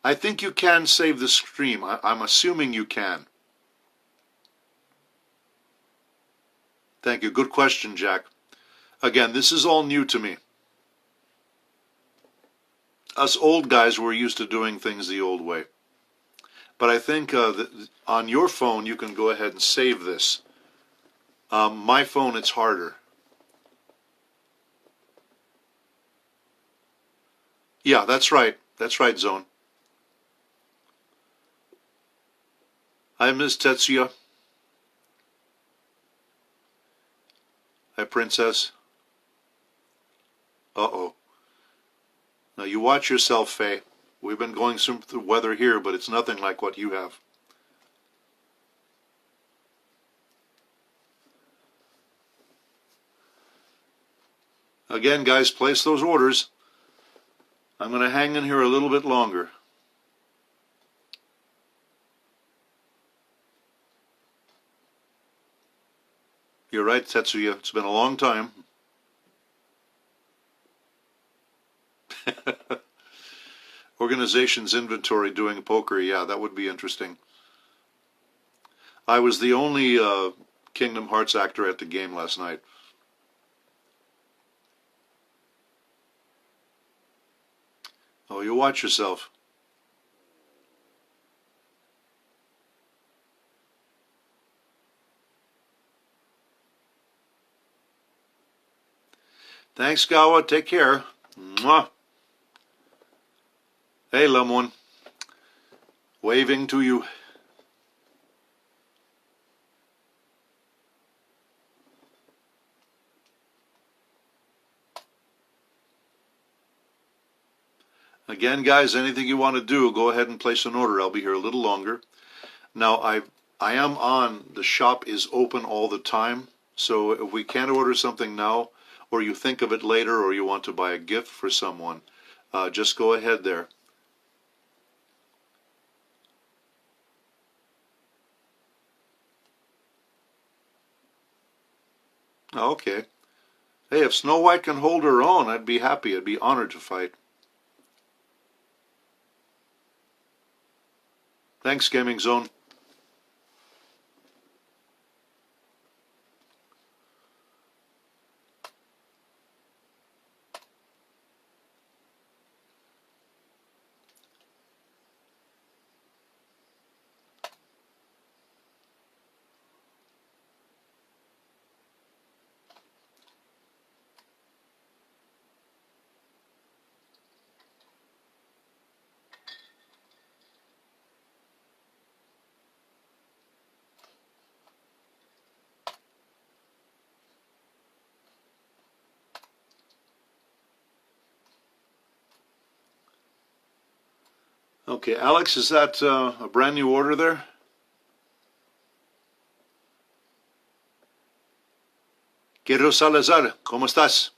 I think you can save the stream. I'm assuming you can. Thank you. Good question, Jack. Again, this is all new to me. Us old guys were used to doing things the old way. But I think on your phone, you can go ahead and save this. My phone, it's harder. Yeah, that's right. That's right, Zone. Hi, Ms. Tetsuya. Hi, Princess. Uh-oh. Now, you watch yourself, Faye. We've been going through the weather here, but it's nothing like what you have. Again, guys, place those orders. I'm going to hang in here a little bit longer. You're right, Tetsuya. It's been a long time. Organization's inventory doing poker. Yeah, that would be interesting. I was the only Kingdom Hearts actor at the game last night. Oh, you watch yourself. Thanks, Gawa. Take care. Mwah. Hey, Lemon. Waving to you. Again, guys, anything you want to do, go ahead and place an order. I'll be here a little longer. Now, I am on. The shop is open all the time. So if we can't order something now, or you think of it later, or you want to buy a gift for someone, just go ahead there. Okay. Hey, if Snow White can hold her own, I'd be happy. I'd be honored to fight. Thanks, Gaming Zone. Okay, Alex, is that a brand new order there? Guerrero Salazar, ¿cómo estás?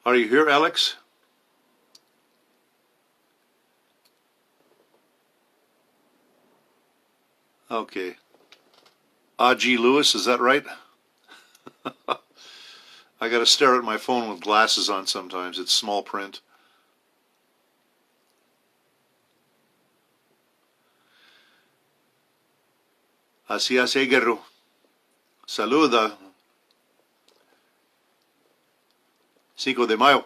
Are you here, Alex? Okay. A.G. Lewis, is that right? I gotta stare at my phone with glasses on sometimes. It's small print. Así hace, Guerrero. Saluda. 5 de Mayo.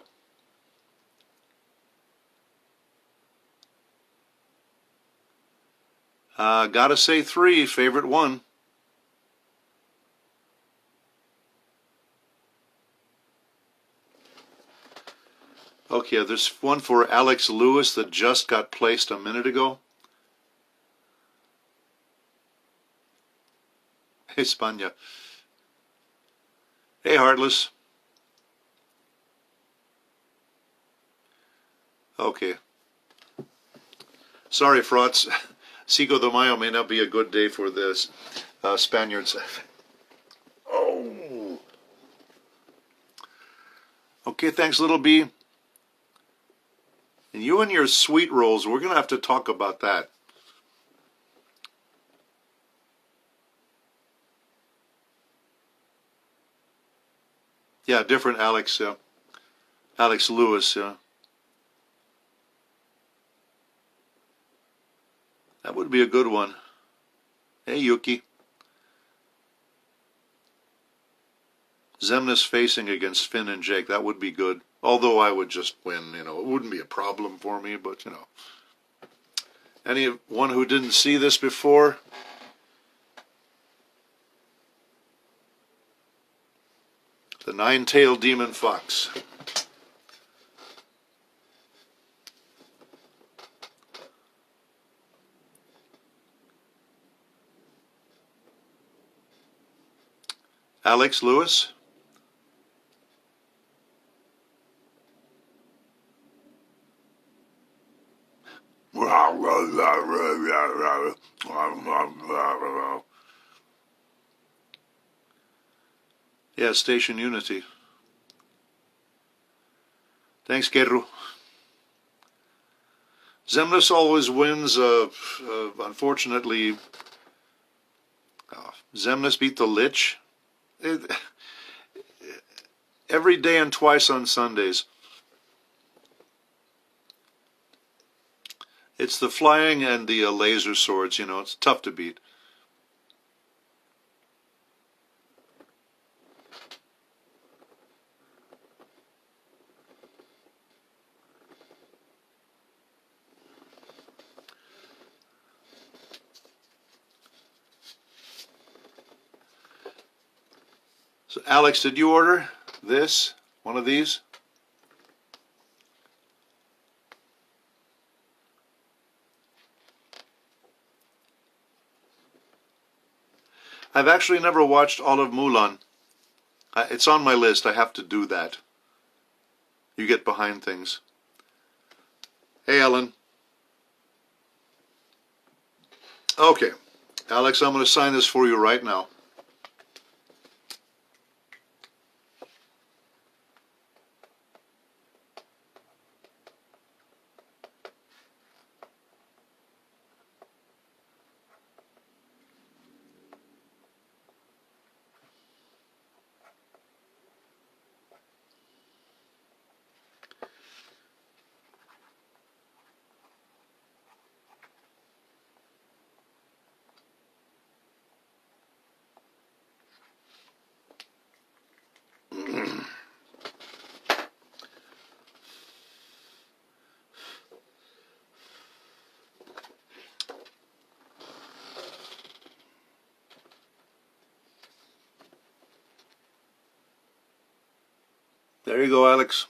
Gotta say 3, favorite one. Okay, there's one for Alex Lewis that just got placed a minute ago. España. Hey, Heartless. Okay. Sorry, frauds. 5 de Mayo may not be a good day for the Spaniards. Oh. Okay, thanks, Little B. And you and your sweet rolls, we're going to have to talk about that. Yeah, different Alex. Alex Lewis. That would be a good one. Hey, Yuki. Zemnis facing against Finn and Jake. That would be good. Although I would just win, it wouldn't be a problem for me, but, Anyone who didn't see this before? The nine-tailed demon fox. Alex Lewis. Yeah, Station Unity. Thanks, Guerrero. Zemnis always wins. Unfortunately, Zemnis beat the Lich. Every day and twice on Sundays. It's the flying and the laser swords, it's tough to beat. So, Alex, did you order this? One of these? I've actually never watched all of Mulan. It's on my list. I have to do that. You get behind things. Hey, Ellen. Okay. Alex, I'm going to sign this for you right now. There you go, Alex.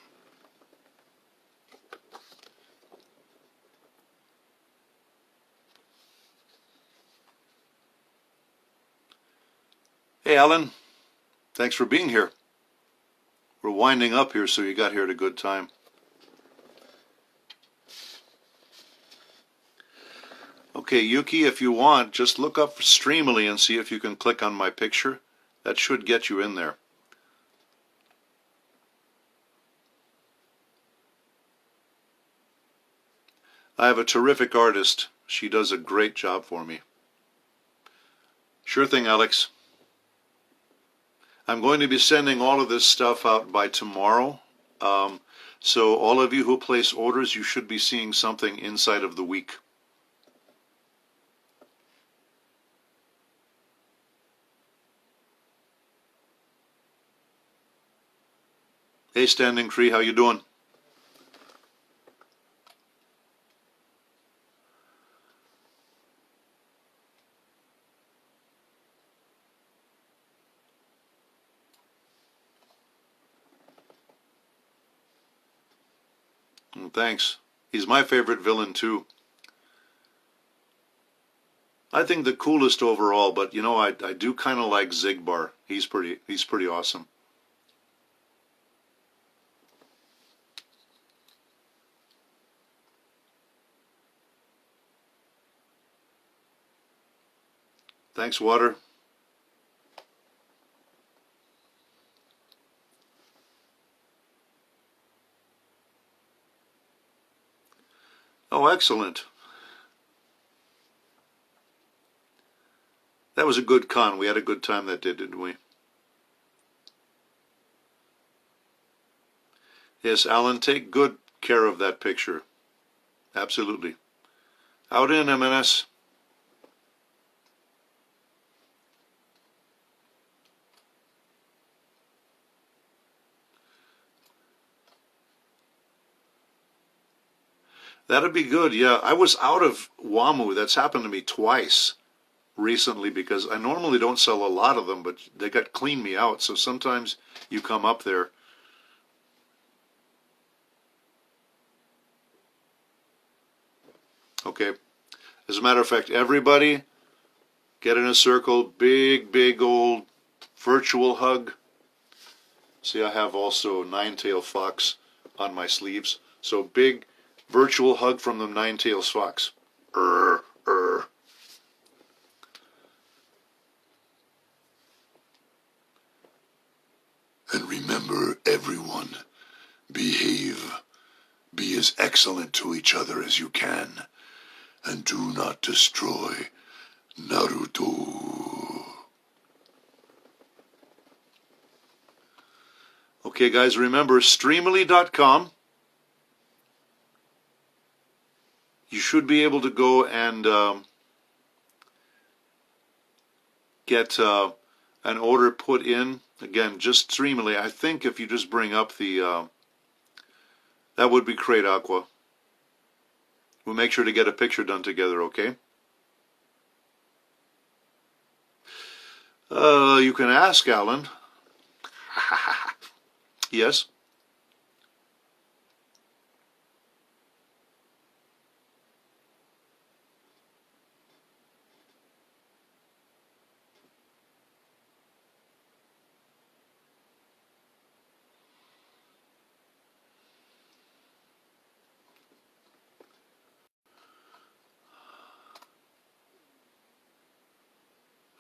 Hey, Alan. Thanks for being here. We're winding up here, so you got here at a good time. Okay, Yuki, if you want, just look up Streamily and see if you can click on my picture. That should get you in there. I have a terrific artist. She does a great job for me. Sure thing, Alex. I'm going to be sending all of this stuff out by tomorrow. So all of you who place orders, you should be seeing something inside of the week. Hey, Standing Tree, how you doing? Thanks. He's my favorite villain too. I think the coolest overall, but you know, I do kind of like Zigbar. He's pretty awesome. Thanks, Water. Oh, excellent. That was a good con. We had a good time that day, didn't we? Yes, Alan, take good care of that picture. Absolutely. Out in, MNS. That'd be good, yeah. I was out of WAMU. That's happened to me twice recently because I normally don't sell a lot of them, but they got cleaned me out. So sometimes you come up there. Okay. As a matter of fact, everybody get in a circle. Big, big old virtual hug. See, I have also Nine-Tailed Fox on my sleeves. So big virtual hug from the Nine-Tailed Fox. And remember, everyone, behave. Be as excellent to each other as you can. And do not destroy Naruto. Okay, guys, remember, Streamily.com. You should be able to go and get an order put in. Again, just Streamily. I think if you just bring up the, that would be Crate Aqua. We'll make sure to get a picture done together, okay? You can ask, Alan. Yes?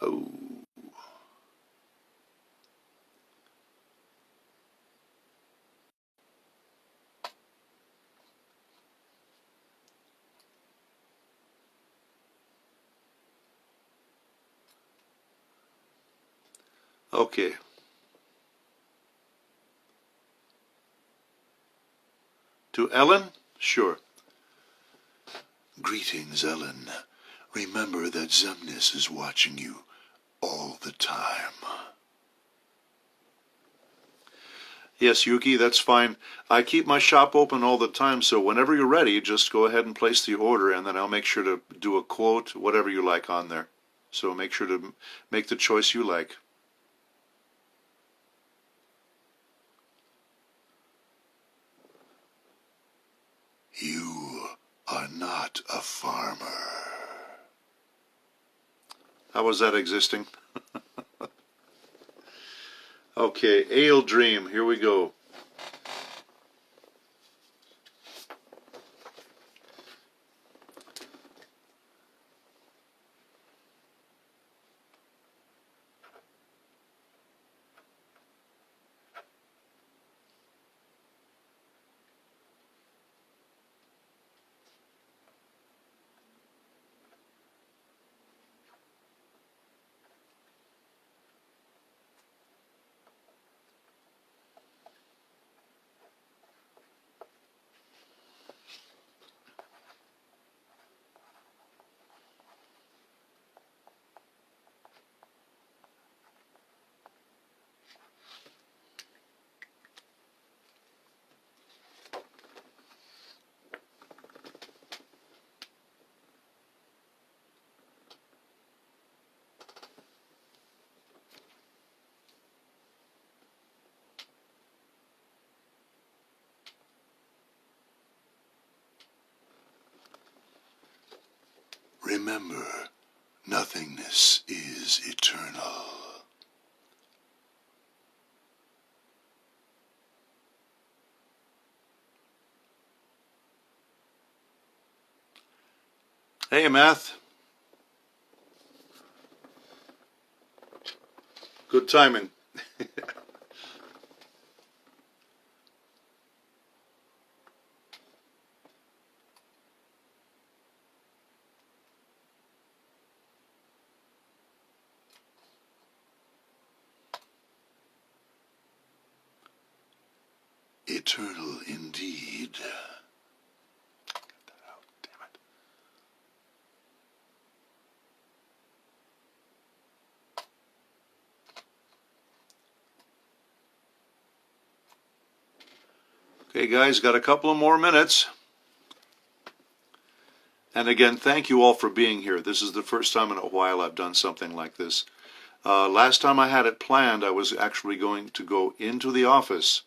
Oh. Okay. To Ellen? Sure. Greetings, Ellen. Remember that Zemnis is watching you all the time. Yes, Yuki, that's fine. I keep my shop open all the time, so whenever you're ready, just go ahead and place the order, and then I'll make sure to do a quote, whatever you like on there. So make sure to make the choice you like. You are not a farmer. How was that existing? Okay, Ale Dream, here we go. Remember, nothingness is eternal. Hey, Math. Good timing. Eternal indeed. Get that out, damn it. Okay, guys, got a couple of more minutes. And again, thank you all for being here. This is the first time in a while I've done something like this. Last time I had it planned, I was actually going to go into the office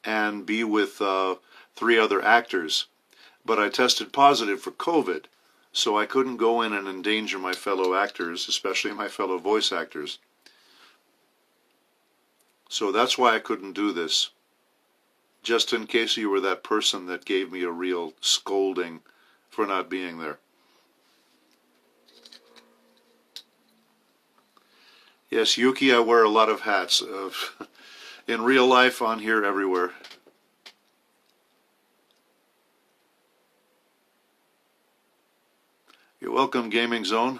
and be with 3 other actors. But I tested positive for COVID, so I couldn't go in and endanger my fellow actors, especially my fellow voice actors. So that's why I couldn't do this. Just in case you were that person that gave me a real scolding for not being there. Yes, Yuki, I wear a lot of hats. In real life, on here, everywhere. You're welcome, Gaming Zone.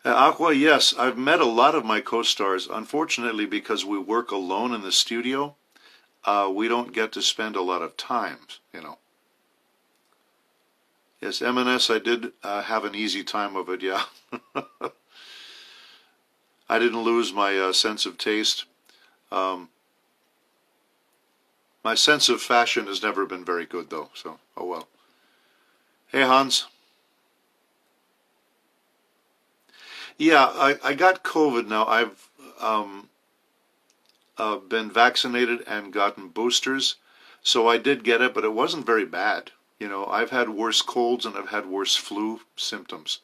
Aqua, yes, I've met a lot of my co-stars. Unfortunately, because we work alone in the studio, we don't get to spend a lot of time, you know. Yes, M&S, I did have an easy time of it, yeah. I didn't lose my sense of taste. My sense of fashion has never been very good, though, so, oh well. Hey, Hans. Yeah, I got COVID now. I've been vaccinated and gotten boosters, so I did get it, but it wasn't very bad. You know, I've had worse colds and I've had worse flu symptoms.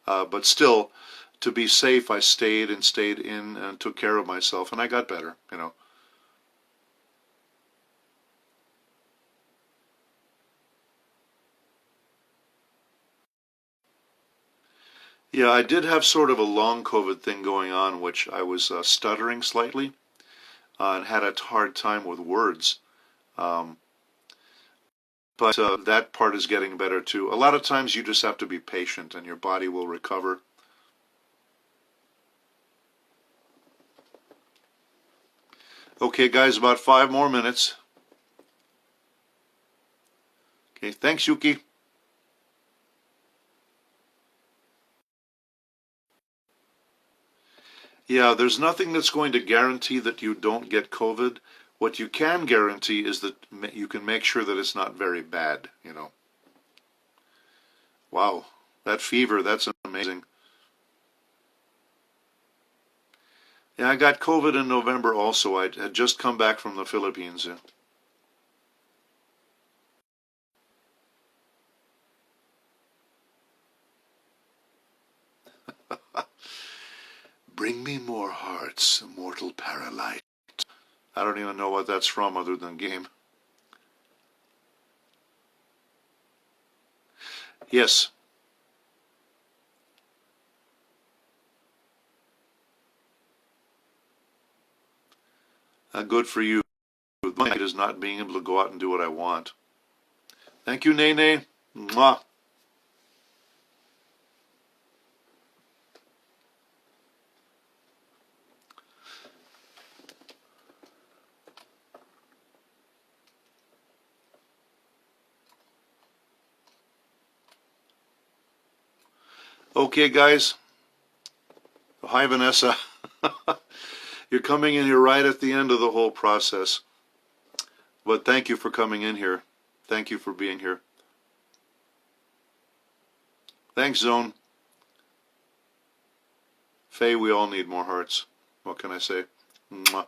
But still, to be safe, I stayed in and took care of myself, and I got better, you know. Yeah, I did have sort of a long COVID thing going on, which I was stuttering slightly and had a hard time with words. Um, but that part is getting better too. A lot of times you just have to be patient and your body will recover. Okay, guys, about 5 more minutes. Okay, thanks, Yuki. Yeah, there's nothing that's going to guarantee that you don't get COVID. What you can guarantee is that you can make sure that it's not very bad, you know. Wow, that fever, that's amazing. Yeah, I got COVID in November also. I had just come back from the Philippines. Yeah. Bring me more hearts, mortal paralyte. I don't even know what that's from other than game. Yes, good for you. My is not being able to go out and do what I want. Thank you, Nene. Mwah. Okay, guys. Hi, Vanessa. You're coming in here right at the end of the whole process. But thank you for coming in here. Thank you for being here. Thanks, Zone. Faye, we all need more hearts. What can I say? Mwah.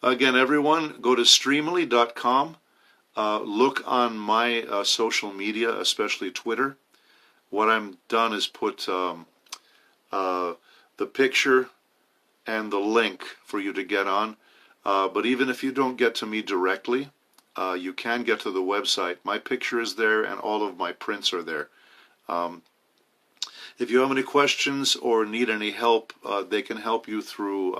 Again, everyone, go to streamily.com. Look on my social media, especially Twitter. What I'm done is put the picture and the link for you to get on. But even if you don't get to me directly, you can get to the website. My picture is there and all of my prints are there. If you have any questions or need any help, they can help you through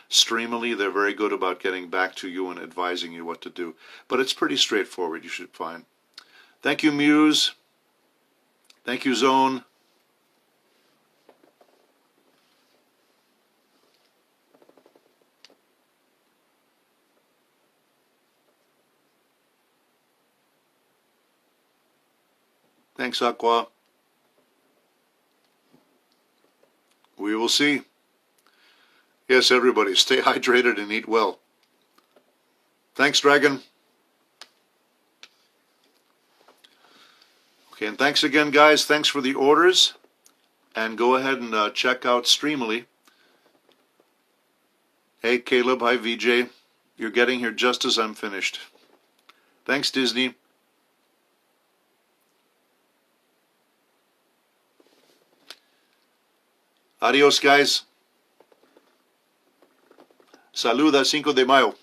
Streamily. They're very good about getting back to you and advising you what to do. But it's pretty straightforward, you should find. Thank you, Muse. Thank you, Zone. Thanks, Aqua. We will see. Yes, everybody, stay hydrated and eat well. Thanks, Dragon. Okay, and thanks again, guys. Thanks for the orders. And go ahead and check out Streamily. Hey, Caleb. Hi, VJ. You're getting here just as I'm finished. Thanks, Disney. Adios, guys. Saluda 5 de Mayo.